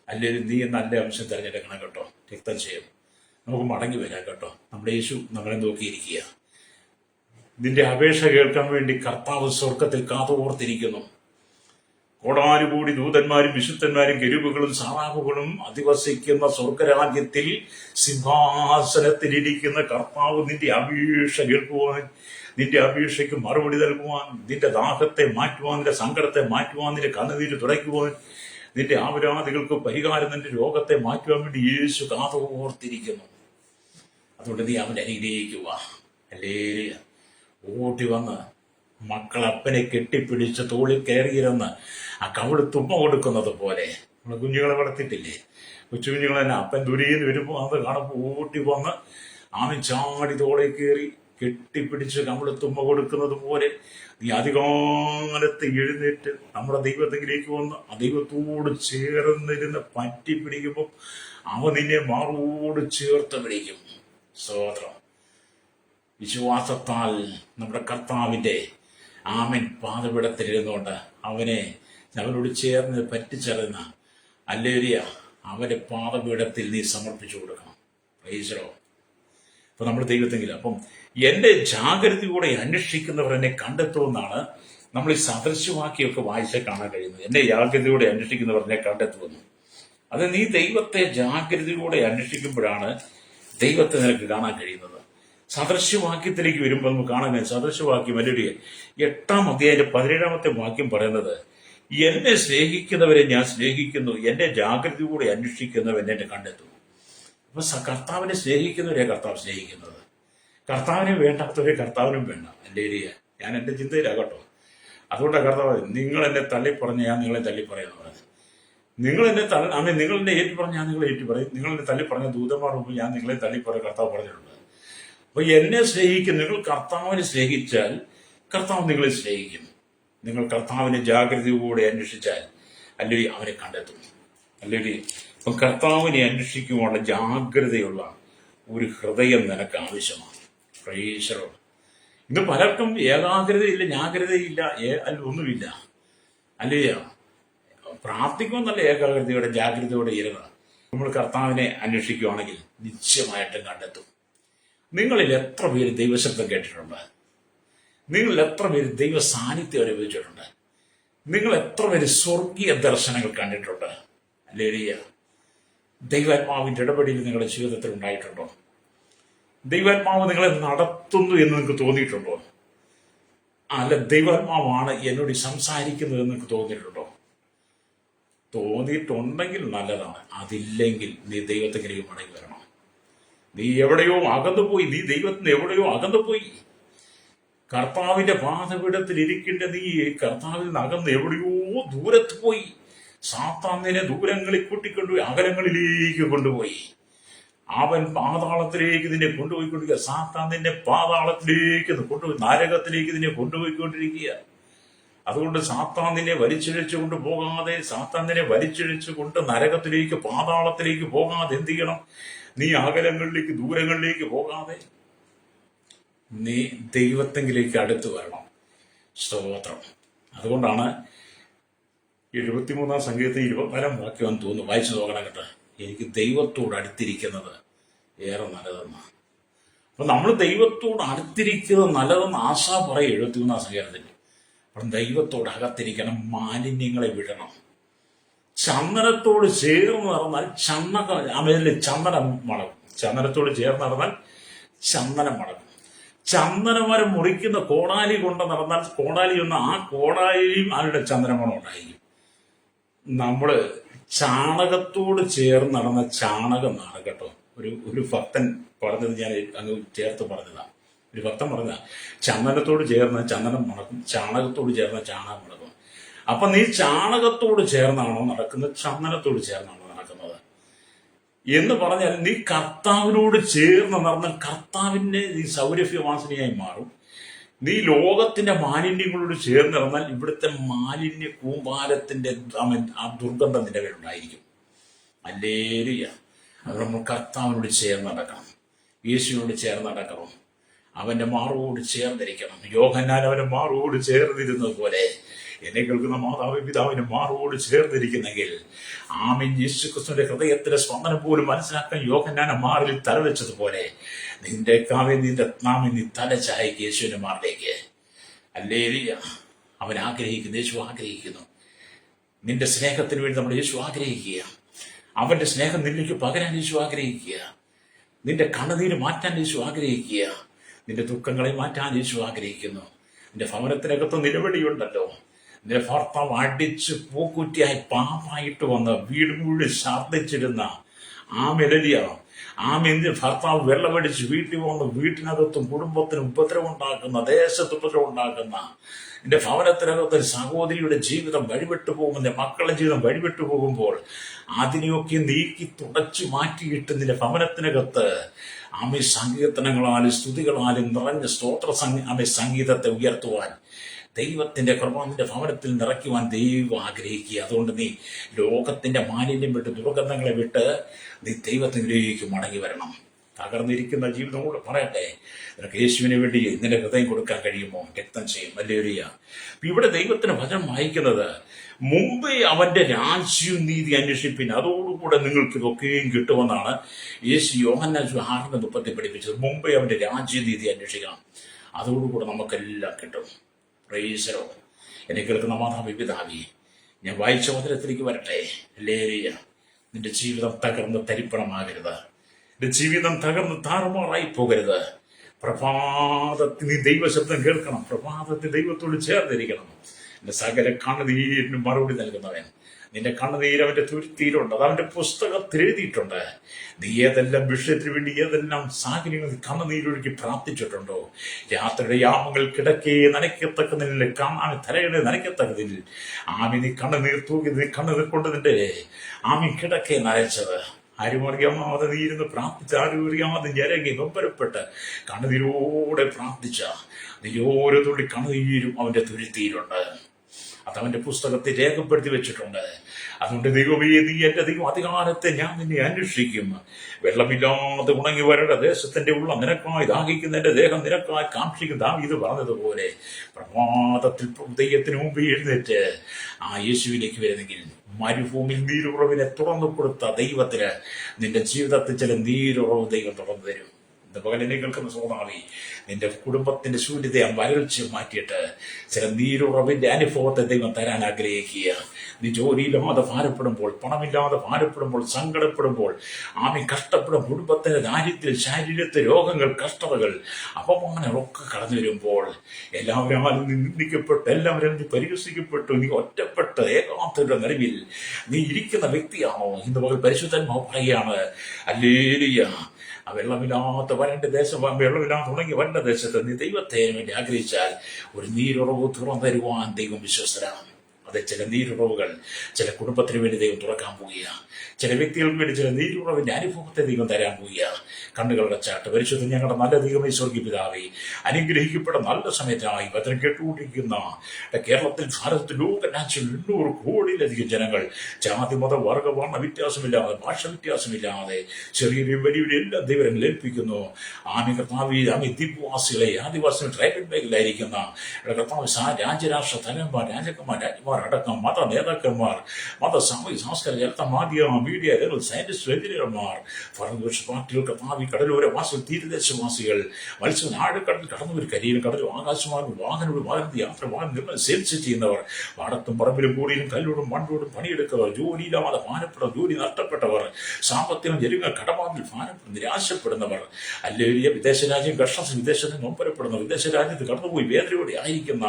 അല്ലെങ്കിൽ നീ നല്ല അംശം തെരഞ്ഞെടുക്കണം കേട്ടോ. രക്തം ചെയ്യും, നമുക്ക് മടങ്ങി വരാം കേട്ടോ. നമ്മുടെ യേശു നമ്മളെ നോക്കിയിരിക്കുക. നിന്റെ അപേക്ഷ കേൾക്കാൻ വേണ്ടി കർത്താവ് സ്വർഗത്തിൽ കാതോർത്തിരിക്കുന്നു. കോടാനുകൂടി ദൂതന്മാരും വിശുദ്ധന്മാരും കെരൂബുകളും സാറാഫുകളും അധിവസിക്കുന്ന സ്വർഗരാജ്യത്തിൽ സിംഹാസനത്തിലിരിക്കുന്ന കർത്താവ് നിന്റെ അപേക്ഷ കേൾക്കുവാൻ, നിന്റെ അപേക്ഷയ്ക്ക് മറുപടി നൽകുവാൻ, നിന്റെ ദാഹത്തെ മാറ്റുവാൻ, നിന്റെ സങ്കടത്തെ മാറ്റുവാൻ, നിന്റെ കണ്ണുനീര് തുടയ്ക്കുവാൻ, നിന്റെ അപരാധികൾക്ക് പരിഹാരം, നിന്റെ രോഗത്തെ മാറ്റുവാൻ വേണ്ടി യേശു കാതോർത്തിരിക്കുന്നു. അതുകൊണ്ട് നീ അവന്റെ അരികിലേക്ക് വാ. ഹല്ലേലൂയ. ഓടി വന്ന് മക്കൾ അപ്പനെ കെട്ടിപ്പിടിച്ച് തോളിൽ കയറിയിരുന്ന് ആ കവിള് തുമ്മ കൊടുക്കുന്നത് പോലെ, നമ്മള് കുഞ്ഞുങ്ങളെ വളർത്തിയിട്ടില്ലേ, കൊച്ചു കുഞ്ഞുങ്ങൾ തന്നെ അപ്പൻ ദുരിന്ന് വരുമ്പോൾ അത് കാണുമ്പോൾ ഓടി വന്ന് ചാടി തോളിൽ കയറി കെട്ടിപ്പിടിച്ച് കവിള് തുമ്മ കൊടുക്കുന്നത് പോലെ നീ അധികാലത്ത് എഴുന്നേറ്റ് നമ്മുടെ ദൈവത്തിലേക്ക് വന്ന് ആ ദൈവത്തോട് ചേർന്നിരുന്ന് പറ്റി പിടിക്കുമ്പോൾ അവൻ നിന്നെ മാറോട് ചേർത്ത് പിടിക്കും. സ്തോത്രം. വിശ്വാസത്താൽ നമ്മുടെ കർത്താവിന്റെ പാദപീഠത്തിലിരുന്നുകൊണ്ട് അവനോട് ചേർന്ന് പറ്റിച്ചേർന്ന ഹല്ലേലൂയ അവന്റെ പാദപീഠത്തിൽ നീ സമർപ്പിച്ചു കൊടുക്കണം. പ്രൈസറോ. അപ്പൊ നമ്മൾ ദൈവത്തെങ്കിലും അപ്പം എന്റെ ജാഗ്രതയോടെ അന്വേഷിക്കുന്നവർ എന്നെ കണ്ടെത്തുമെന്നാണ് നമ്മൾ ഈ സദൃശവാക്യമൊക്കെ വായിച്ചാൽ കാണാൻ കഴിയുന്നത്. എന്നെ ജാഗ്രതയോടെ അന്വേഷിക്കുന്നവർ എന്നെ കണ്ടെത്തുമെന്ന്. അത് നീ ദൈവത്തെ ജാഗ്രതയോടെ അന്വേഷിക്കുമ്പോഴാണ് ദൈവത്തെ നിനക്ക് കാണാൻ കഴിയുന്നത്. സദൃശവാക്യത്തിലേക്ക് വരുമ്പോൾ നമുക്ക് കാണാൻ സദൃശവാക്യം അല്ലെങ്കിൽ 8-ാം അധ്യായത്തിന്റെ 17-ാമത്തെ വാക്യം പറയുന്നത്, എന്നെ സ്നേഹിക്കുന്നവരെ ഞാൻ സ്നേഹിക്കുന്നു, എന്റെ ജാഗ്രതയോടെ അന്വേഷിക്കുന്നവൻ എന്നെ കണ്ടെത്തും. അപ്പൊ കർത്താവിനെ സ്നേഹിക്കുന്നവരെ കർത്താവ് സ്നേഹിക്കുന്നത്, കർത്താവിനെ വേണ്ടാത്തവരെ കർത്താവിനും വേണ്ട. ഹല്ലേലൂയ. ഞാൻ എന്റെ ചിന്തയിലാകട്ടോ. അതുകൊണ്ടാണ് കർത്താവ് നിങ്ങൾ എന്നെ തള്ളിപ്പറഞ്ഞ ഞാൻ നിങ്ങളെ തള്ളിപ്പറയുന്നു പറഞ്ഞത്. നിങ്ങൾ എന്നെ ഏറ്റുപറഞ്ഞ ഞാൻ നിങ്ങളെ ഏറ്റുപറയും. നിങ്ങൾ എന്നെ തള്ളിപ്പറഞ്ഞ ദൂതന്മാർ മുമ്പ് ഞാൻ നിങ്ങളെ തള്ളിപ്പറയും കർത്താവ് പറഞ്ഞിട്ടുണ്ട്. അപ്പൊ എന്നെ സ്നേഹിക്കും. നിങ്ങൾ കർത്താവിനെ സ്നേഹിച്ചാൽ കർത്താവ് നിങ്ങളെ സ്നേഹിക്കും. നിങ്ങൾ കർത്താവിനെ ജാഗ്രതയോടെ അന്വേഷിച്ചാൽ അല്ലെങ്കിൽ അവനെ കണ്ടെത്തും. അല്ലെങ്കിൽ ഇപ്പം കർത്താവിനെ അന്വേഷിക്കുവാനുള്ള ജാഗ്രതയുള്ള ഒരു ഹൃദയം നിനക്ക് ആവശ്യമാണ്. പ്രൈസറോ. ഇന്ന് പലർക്കും ഏകാഗ്രതയില്ല, ജാഗ്രതയില്ല, ഒന്നുമില്ല. അല്ലേ? പ്രാർത്ഥിക്കുമെന്നല്ല ഏകാഗ്രതയോടെ ജാഗ്രതയോടെ ഇരുന്ന് നമ്മൾ കർത്താവിനെ അന്വേഷിക്കുകയാണെങ്കിൽ നിശ്ചയമായിട്ടും കണ്ടെത്തും. നിങ്ങളിൽ എത്ര പേര് ദൈവശബ്ദം കേട്ടിട്ടുണ്ട്? നിങ്ങളിൽ എത്ര പേര് ദൈവ സാന്നിധ്യം അനുഭവിച്ചിട്ടുണ്ട്? നിങ്ങൾ എത്ര പേര് സ്വർഗീയ ദർശനങ്ങൾ കണ്ടിട്ടുണ്ട്? ഹല്ലേലൂയ. ദൈവാത്മാവിന്റെ ഇടപെടൽ നിങ്ങളുടെ ജീവിതത്തിൽ ഉണ്ടായിട്ടുണ്ടോ? ദൈവാത്മാവ് നിങ്ങളെ നടത്തുന്നു എന്ന് നിങ്ങൾക്ക് തോന്നിയിട്ടുണ്ടോ? അല്ല, ദൈവാത്മാവാണ് എന്നോട് സംസാരിക്കുന്നത് എന്ന് നിങ്ങൾക്ക് തോന്നിയിട്ടുണ്ടോ? തോന്നിയിട്ടുണ്ടെങ്കിൽ നല്ലതാണ്. അതില്ലെങ്കിൽ നീ ദൈവത്തിലേക്ക് മടങ്ങി വരണം. നീ എവിടെയോ അകന്നു പോയി, നീ ദൈവത്തിന് എവിടെയോ അകന്നു പോയി. കർത്താവിന്റെ പാദപീഠത്തിൽ ഇരിക്കേണ്ട നീ കർത്താവിൽ നിന്ന് അകന്ന് എവിടെയോ ദൂരത്ത് പോയി. സാത്താൻ നിന്നെ ദൂരങ്ങളിൽ കൂട്ടിക്കൊണ്ടുപോയി, അകലങ്ങളിലേക്ക് കൊണ്ടുപോയി. അവൻ പാതാളത്തിലേക്ക് നിന്നെ കൊണ്ടുപോയിക്കൊണ്ടിരിക്കുക. സാത്താൻ നിന്നെ പാതാളത്തിലേക്ക് കൊണ്ടുപോയി, നരകത്തിലേക്ക് നിന്നെ കൊണ്ടുപോയിക്കൊണ്ടിരിക്കുക. അതുകൊണ്ട് സാത്താൻ നിന്നെ വലിച്ചിഴച്ചു കൊണ്ട് പോകാതെ, സാത്താൻ നിന്നെ വലിച്ചിഴച്ചു കൊണ്ട് നരകത്തിലേക്ക്, പാതാളത്തിലേക്ക് പോകാതെ എന്ത് ചെയ്യണം? നീ അകലങ്ങളിലേക്ക്, ദൂരങ്ങളിലേക്ക് പോകാതെ നീ ദൈവത്തെങ്കിലേക്ക് അടുത്ത് വരണം. സ്തോത്രം. അതുകൊണ്ടാണ് 73 സംഗീതത്തിൽ 24 വാക്യം തോന്നുന്നു, വായിച്ചു നോക്കണം കേട്ടോ. എനിക്ക് ദൈവത്തോട് അടുത്തിരിക്കുന്നത് ഏറെ നല്ലതെന്ന്. അപ്പൊ നമ്മൾ ദൈവത്തോട് അടുത്തിരിക്കുന്നത് നല്ലതെന്ന് ആശാ പറയും 73 സംഗീതത്തിൽ. അപ്പം ദൈവത്തോട് അകത്തിരിക്കണം, മാലിന്യങ്ങളെ വിടണം. ചന്ദനത്തോട് ചേർന്ന് നടന്നാൽ ചന്ദനം മടങ്ങും. ചന്ദനത്തോട് ചേർന്ന് നടന്നാൽ ചന്ദനം മടങ്ങും. ചന്ദനമരം മുറിക്കുന്ന കോടാലി കൊണ്ട് നടന്നാൽ ആ കോടാലിയും അവരുടെ ചന്ദനമണം ഉണ്ടായിരിക്കും. നമ്മള് ചാണകത്തോട് ചേർന്ന് നടന്ന ചാണകം നാണ് കേട്ടോ. ഒരു ഭക്തൻ പറഞ്ഞത് ഞാൻ അങ്ങ് ചേർത്ത് പറഞ്ഞതാണ്. ഒരു ഭക്തൻ പറഞ്ഞ ചന്ദനത്തോട് ചേർന്ന് ചന്ദനം മണക്കും, ചാണകത്തോട് ചേർന്ന ചാണകം മണക്കും. അപ്പൊ നീ ചാണകത്തോട് ചേർന്നാണോ നടക്കുന്നത്, ചന്ദനത്തോട് ചേർന്നാണോ നടക്കുന്നത് എന്ന് പറഞ്ഞാൽ നീ കർത്താവിനോട് ചേർന്ന് നടന്നാൽ കർത്താവിന്റെ നീ സൗരഭ്യവാസനയായി മാറും. നീ ലോകത്തിന്റെ മാലിന്യങ്ങളോട് ചേർന്ന് നടന്നാൽ ഇവിടുത്തെ മാലിന്യ കൂമ്പാരത്തിന്റെ ആ ദുർഗന്ധം നിന്റെ പേരുണ്ടായിരിക്കും. ഹല്ലേലൂയ. അത് നമ്മൾ കർത്താവിനോട് ചേർന്ന് നടക്കണം, യേശുവിനോട് ചേർന്ന് നടക്കണം, അവന്റെ മാറോട് ചേർന്നിരിക്കണം. യോഹന്നാൻ അവന്റെ മാറോട് ചേർന്നിരുന്നത് പോലെ എന്നെ കേൾക്കുന്ന മാതാവ് പിതാവിന്റെ മാറോട് ചേർന്നിരിക്കുന്നെങ്കിൽ ആമീൻ. യേശു ക്രിസ്തുവിന്റെ ഹൃദയത്തിലെ സ്പന്ദനം പോലും മനസ്സിലാക്കാൻ യോഹന്നാനെ മാറിൽ തലവെച്ചതുപോലെ നിന്റെ നീ തല ചായക്ക് യേശുവിന്റെ മാറിലേക്ക്. ഹല്ലേലൂയ. അവൻ ആഗ്രഹിക്കുന്നു, യേശു ആഗ്രഹിക്കുന്നു. നിന്റെ സ്നേഹത്തിന് വേണ്ടി നമ്മൾ യേശു ആഗ്രഹിക്കുക. അവന്റെ സ്നേഹം നിന്നിലേക്ക് പകരാൻ യേശു ആഗ്രഹിക്കുക. നിന്റെ കണ്ണുനീര് മാറ്റാൻ യേശു ആഗ്രഹിക്കുക. നിന്റെ ദുഃഖങ്ങളെ മാറ്റാൻ യേശു ആഗ്രഹിക്കുന്നു. നിന്റെ ഭവനത്തിനകത്ത് നിലവിളിയുണ്ടല്ലോ. നിന്റെ ഭർത്താവ് അടിച്ച് പൂക്കുറ്റിയായി പാമ്പായിട്ട് വന്ന് വീട് മുഴുവൻ ഛർദ്ദിച്ചിരുന്ന നിന്റെ ഭർത്താവ് വെള്ളമടിച്ച് വീട്ടിൽ വന്ന് വീട്ടിനകത്തും കുടുംബത്തിനും ഉപദ്രവം ഉണ്ടാക്കുന്ന, ദേശത്ത് ഉപദ്രവം ഉണ്ടാക്കുന്ന, നിന്റെ ഭവനത്തിനകത്ത് സഹോദരിയുടെ ജീവിതം വഴിവിട്ടു പോകുമ്പോൾ, നിന്റെ മക്കളുടെ ജീവിതം വഴിവിട്ടു പോകുമ്പോൾ അതിനെയൊക്കെ നീക്കി തുടച്ചു മാറ്റിയിട്ട് നിന്റെ ഭവനത്തിനകത്ത് സങ്കീർത്തനങ്ങളാലും സ്തുതികളാലും നിറഞ്ഞ സംഗീതത്തെ ഉയർത്തുവാൻ, ദൈവത്തിന്റെ കൃപ നിന്റെ ഭവനത്തിൽ നിറയ്ക്കുവാൻ ദൈവം ആഗ്രഹിക്കുക. അതുകൊണ്ട് നീ ലോകത്തിന്റെ മാലിന്യം വിട്ട്, ദുർഗന്ധങ്ങളെ വിട്ട് നീ ദൈവത്തിലേക്ക് മടങ്ങി വരണം. തകർന്നിരിക്കുന്ന ജീവിതമോട് പറയട്ടെ, നിനക്ക് യേശുവിന് വേണ്ടി നിന്റെ ഹൃദയം കൊടുക്കാൻ കഴിയുമോ? രക്തം ചെയ്യും. ഹല്ലേലൂയ. ഇവിടെ ദൈവത്തിന് വചനം വായിക്കുന്നത്, മുമ്പേ അവന്റെ രാജ്യവും നീതി അന്വേഷിപ്പിൻ, അതോടുകൂടെ നിങ്ങൾക്ക് ഇതൊക്കെയും കിട്ടുമെന്നാണ് യേശു യോഹന്നാൻ 6:30 പഠിപ്പിച്ചത്. മുമ്പേ അവന്റെ രാജ്യനീതി അന്വേഷിക്കണം, അതോടുകൂടെ നമുക്കെല്ലാം കിട്ടും. Price the Lord. എന്നെ കേൾക്കുന്ന മാതാവേ പിതാവേ, ഞാൻ വായിച്ച വചനത്തിലേക്ക് വരട്ടെ. ഹല്ലേലൂയ. നിന്റെ ജീവിതം തകർന്ന് തരിപ്പണമാകരുത്. നിന്റെ ജീവിതം തകർന്ന് താറുമാറായി പോകരുത്. പ്രഭാതത്തിൽ നീ ദൈവശബ്ദം കേൾക്കണം. പ്രഭാതത്തിൽ ദൈവത്തോട് ചേർന്നിരിക്കണം. നിന്റെ സകല കണ്ണുനീരിന് മറുപടി നൽകുന്നവൻ. നിന്റെ കണ്ണുനീര് അവന്റെ തുരുത്തിയിലുണ്ട്, അത് അവന്റെ പുസ്തകത്തിൽ എഴുതിയിട്ടുണ്ട്. നീ ഏതെല്ലാം വിഷയത്തിന് വേണ്ടി, ഏതെല്ലാം സാഹചര്യങ്ങളിൽ കണ്ണുനീരൊഴുക്കി പ്രാർത്ഥിച്ചിട്ടുണ്ടോ? രാത്രിയുടെ യാമങ്ങൾ കിടക്കെ നനയ്ക്കത്തക്കതിൽ, തലയുടെ നനയ്ക്കത്തക്കതിൽ നീ കണ്ണുനീർ തൂക്കി, നീ കണ്ണുനീർ കൊണ്ട് നിന്റെ കിടക്കെ നനച്ചത് ആരും അറിയാമാതെ നീരുന്ന് പ്രാർത്ഥിച്ച, ആരും അറിയാതെ ഞരങ്ങി നൊമ്പരപ്പെട്ട് കണ്ണുനീരോടെ പ്രാർത്ഥിച്ച നീ ഓരോ തുള്ളി കണ്ണുനീരും അവന്റെ തുരുത്തിയിലുണ്ട്. അതവന്റെ പുസ്തകത്തിൽ രേഖപ്പെടുത്തി വെച്ചിട്ടുണ്ട്. അതുകൊണ്ട് ദൈവമേ, നീ എന്റെ ദൈവം, അധികാരത്തെ ഞാൻ നിന്നെ അന്വേഷിക്കും. വെള്ളമില്ലാതെ ഉണങ്ങി വരേണ്ട ദേശത്തിന്റെ ഉള്ള നിനക്കായി ദാഹിക്കുന്ന എന്റെ ദേഹം നിനക്കായി കാക്ഷിക്കും. ദാവീദ് പറഞ്ഞതുപോലെ പ്രഭാതത്തിൽ ദൈവത്തിന് മുമ്പ് എഴുന്നേറ്റ് യേശുവിലേക്ക് വരുന്നെങ്കിൽ, മരുഭൂമിയിൽ നീരുറവിനെ തുറന്നു കൊടുത്ത ദൈവത്തിന് നിന്റെ ജീവിതത്തിൽ ചില നീരുറവ് ദൈവം തുറന്നു തരും. ഇന്ന് പകലിനെ കേൾക്കുന്ന സോദാവി, നിന്റെ കുടുംബത്തിന്റെ ശൂന്യതയെ വരൾച്ച് മാറ്റിയിട്ട് ചില നീരുറവിന്റെ അനുഭവത്തെ ദൈവം തരാൻ ആഗ്രഹിക്കുക. നീ ജോലിയില്ലാതെ ഭാരപ്പെടുമ്പോൾ, പണമില്ലാതെ ഭാരപ്പെടുമ്പോൾ, സങ്കടപ്പെടുമ്പോൾ, കഷ്ടപ്പെടും, കുടുംബത്തിന്റെ ദാരിദ്ര്യം, ശാരീരത്തിൽ രോഗങ്ങൾ, കഷ്ടതകൾ, അപമാനങ്ങളൊക്കെ കടന്നു വരുമ്പോൾ, എല്ലാവരും നിന്ദിക്കപ്പെട്ടു, എല്ലാവരും നീ പരിഹസിക്കപ്പെട്ടു, നീ ഒറ്റപ്പെട്ട് ഏകാന്തയുടെ നിലവിൽ നീ ഇരിക്കുന്ന വ്യക്തിയാണോ? ഇന്ന് പകൽ പരിശുദ്ധന്മാർ പറയുകയാണ്, ഹല്ലേലൂയ, വെള്ളമില്ലാത്ത വരണ്ട ദേശം, വെള്ളമില്ലാതെ തുടങ്ങി വരണ്ട ദേശത്ത് നീ ദൈവത്തെ വേണ്ടി ആഗ്രഹിച്ചാൽ ഒരു നീരുറവ് തുറന്നു തരുവാൻ ദൈവം വിശ്വസ്തരാണ്. അത് ചില നീരുറവുകൾ ചില കുടുംബത്തിന് വേണ്ടി ദൈവം തുറക്കാൻ പോവുകയാണ്. ചില വ്യക്തികൾക്ക് വേണ്ടി ചില നീരുറവിന്റെ അനുഭവത്തെ ദൈവം തരാൻ പോവുകയാണ്. കണ്ണുകളുടെ ചാട്ട് പരിശുദ്ധ ഞങ്ങളുടെ നല്ല ദൈവമേ, സ്വർഗീയ പിതാവേ, അനുഗ്രഹിക്കപ്പെട്ട നല്ല സമയത്തായി വചനം കേട്ടുകൊണ്ടിരിക്കുന്ന കേരളത്തിൽ, ഭാരതത്തിൽ, ലോകരാജ്യം 800 കോടിയിലധികം ജനങ്ങൾ, ജാതി മത വർഗ വർണ്ണ വ്യത്യാസമില്ലാതെ, ഭാഷ വ്യത്യാസമില്ലാതെ, ചെറിയൊരു വലിയൊരു എല്ലാ ദൈവങ്ങളും ഏൽപ്പിക്കുന്നു. കർത്താവ്, ദ്വീപവാസികളെ, ആദിവാസികൾ, ട്രൈബൽ മേഖലയിലായിരിക്കുന്ന കർത്താവ്, രാജ്യരാഷ്ട്ര തലവന്മാർ, രാജാക്കന്മാർ, രാജ്യമാർ അടക്കം മത നേതാക്കന്മാർ, മത സാമൂഹിക സാംസ്കാരിക ചരിത്ര മാധ്യമ മീഡിയ സയന്റിസ്റ്റ്, എഞ്ചിനീയർമാർ, ഭരണപക്ഷ പാർട്ടികൾ, കർത്താവ്, കടലോര വാസികൾ, തീരദേശവാസികൾ, മത്സ്യം, ആഴക്കടൽ കടന്നവർ, കരിയിലും കടലും ആകാശമാർഗം വാഹനം യാത്ര വാഹനം സെയിൽസ് ചെയ്യുന്നവർ, പാടത്തും പറമ്പിലും കൂടിയും കല്ലോടും മണ്ണോടും പണിയെടുക്കുന്നവർ, ജോലിയില്ലാതെ ഭാരപ്പെട്ടവർ, ജോലി നഷ്ടപ്പെട്ടവർ, സാമ്പത്തികം ജനങ്ങൾ കടമാറിൽ ഭാരപ്പെടുന്ന നിരാശപ്പെടുന്നവർ, അല്ലെങ്കിൽ വിദേശ രാജ്യം കഷ്ടം, വിദേശത്ത് നൊമ്പരപ്പെടുന്നവർ, വിദേശ രാജ്യത്ത് കടന്നുപോയി വേദനയോടെ ആയിരിക്കുന്ന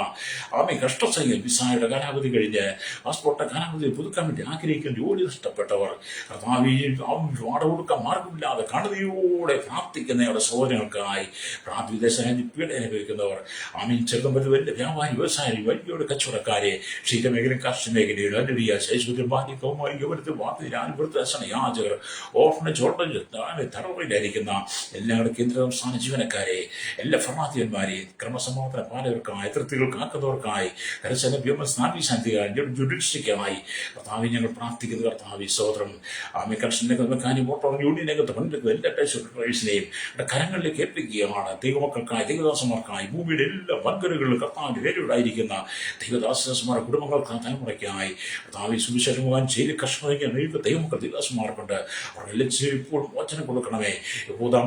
കഷ്ടസംഖ്യ, വിസായുടെ കാലാവധി കഴിഞ്ഞ് പാസ്പോർട്ട് കാലാവധി പുതുക്കാൻ വേണ്ടി ആഗ്രഹിക്കുന്ന ജോലി നഷ്ടപ്പെട്ടവർ, വാട കൊടുക്കാൻ മാർഗമില്ലാതെ കണ്ണുനീരോടെ പ്രാർത്ഥിക്കുന്നവരുടെ സഹോദരങ്ങൾക്കായി വിദേശ രാജ്യം പീഡ അനുഭവിക്കുന്നവർ, ചെറുതും വലുത് വലിയ വ്യാപാരി, വ്യവസായി, വലിയൊരു കച്ചവടക്കാരെ, ക്ഷീരമേഖലയും കാർഷിക മേഖലയിൽ അന്വരിയ ശൈശവത്തിൽ ബാല്യം, കൗമാരി, യുവനത്തിൽ വാർത്തയിൽ യാചകർ, ഓർഫനേജ്, തടവറയിലായിരിക്കുന്ന എല്ലാവരുടെ കേന്ദ്ര സംസ്ഥാന ജീവനക്കാരെ, എല്ലാ ഭരണാധിപന്മാരെ, ക്രമസമാധാന പാലകർക്കായി, അതിർത്തികൾ കാക്കുന്നവർക്കായി, കരസേന, വ്യോമ, നാവികശാന്തിക്കായി, ജുഡീഷ്യറിക്കായി കർത്താവെ ഞങ്ങൾ പ്രാർത്ഥിക്കുന്നത്. കർത്താവെ സ്തോത്രം. കൺസ്ട്രക്ഷൻ മോട്ടോർ യൂണിയൻ രംഗത്ത് പങ്കെടുക്കുന്ന എല്ലാ ടൈപ്സിനെയും കരങ്ങളിലേക്ക് ഏൽപ്പിക്കുകയാണ്. ദൈവമക്കൾക്കായി, ദൈവദാസന്മാർക്കായി, ഭൂമിയുടെ എല്ലാ വൻകരകളിലും കർത്താവിന്റെ വേരുണ്ടായിരിക്കുന്ന ദൈവദാസന്മാരുടെ കുടുംബങ്ങൾക്ക്, തലമുറയ്ക്കായി കർത്താവെ സുവിശേഷം പോകാൻ ചെയ്ത് കർഷകരിക്കാൻ ദൈവമക്കൾ ദൈവദാസന്മാർക്കുണ്ട്. അവരെല്ലാം ഇപ്പോൾ മോചനം കൊടുക്കണമേ.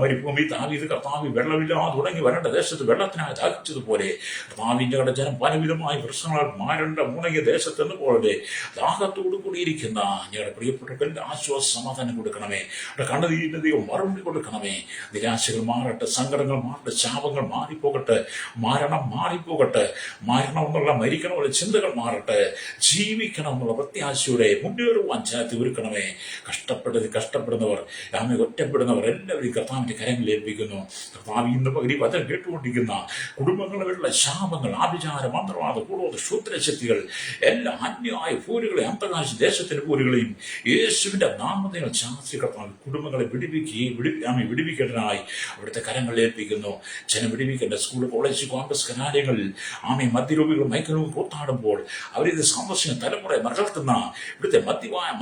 മരുഭൂമി താവീത് കർത്താവ് വെള്ളമില്ലാതെ തുടങ്ങി വരേണ്ട ദേശത്ത് വെള്ളത്തിനായി ദാഹിച്ചതുപോലെ കർത്താവിന്റെ ജനം പലവിധമായി പ്രശ്നങ്ങൾ മാരണ്ട മുണങ്ങിയ ദേശത്തെന്ന് പോലെ ദാഹത്തോടു കൂടിയിരിക്കുന്ന ഞങ്ങളുടെ പ്രിയപ്പെട്ടവർക്ക് ആശ്വാസ സമാധാനം കൊടുക്കണമേ. അവിടെ കണ്ണുനീരിന്റെ ദൈവം മറുപടി കൊടുക്കണമേ. നിരാശകൾ മാറട്ടെ, സങ്കടങ്ങൾ മാറട്ടെ, ശാപങ്ങൾ മാറിപ്പോകട്ടെ, മരണം മാറിപ്പോകട്ടെ, മരണമെന്നുള്ള മരിക്കണമെന്നുള്ള ചിന്തകൾ മാറട്ടെ, ജീവിക്കണം എന്നുള്ള പ്രത്യാശയോടെ മുന്നേറുവാൻ ജനത്തെ ഒരുക്കണമേ. കഷ്ടപ്പെടുന്നവർ, ഒറ്റപ്പെടുന്നവർ എല്ലാവരും കർത്താവിന്റെ കരങ്ങളിൽ ഏൽപ്പിക്കുന്നു. കർത്താവ് ഇന്ന് പകരി വചനം കേട്ടുകൊണ്ടിരിക്കുന്ന കുടുംബങ്ങളിലുള്ള ശാപങ്ങൾ, ആഭിചാര, മന്ത്രവാദ, കൂടോത, ക്ഷുദ്രശക്തികൾ, എല്ലാ അന്യായ പൂരുകളെ, അന്തകാശ ദേശത്തിന്റെ പൂരുകളെയും യേശുവിന്റെ നാമത്തിൽ ശാസ്ത്രീയ കർത്താവ് കുടുംബങ്ങളെ വിടിവിക്കേണ്ടതിനായി അവിടുത്തെ കരങ്ങളിൽ ഏൽപ്പിക്കുന്നു. ജനം വിടിവിക്കേണ്ട സ്കൂൾ, കോളേജ്, കോൺഗ്രസ് കലാലയങ്ങളിൽ മദ്യരൂപികളും മയക്കുരൂപികളും കൂത്താടുമ്പോൾ അവരിത് സന്ദർശിക്കുന്ന തലമുറയെ മറക്കുന്ന ഇവിടുത്തെ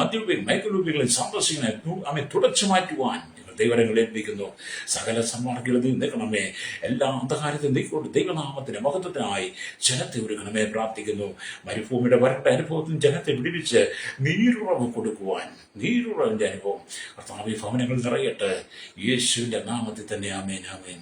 മദ്യരൂപികളും മയക്കുരൂപികളെ സന്ദർശിക്കുന്ന തുടച്ചു മാറ്റുവാൻ ദൈവങ്ങൾ ഏൽപ്പിക്കുന്നു. സകല സന്മാർഗികളും നീക്കണമേ. എല്ലാ അന്ധകാരത്തെ നീക്കൊണ്ട് ദൈവനാമത്തിന്റെ മഹത്വത്തിനായി ജനത്തെ ഒരുക്കണമേ പ്രാർത്ഥിക്കുന്നു. മരുഭൂമിയുടെ വരണ്ട അനുഭവത്തിൽ ജനത്തെ വിടിവിച്ച് നീരുറവ് കൊടുക്കുവാൻ, നീരുറവിന്റെ അനുഭവം കർത്താവേ ഭവനങ്ങൾ നിറയട്ടെ. യേശുവിന്റെ നാമത്തിൽ തന്നെ ആമേൻ, ആമേൻ.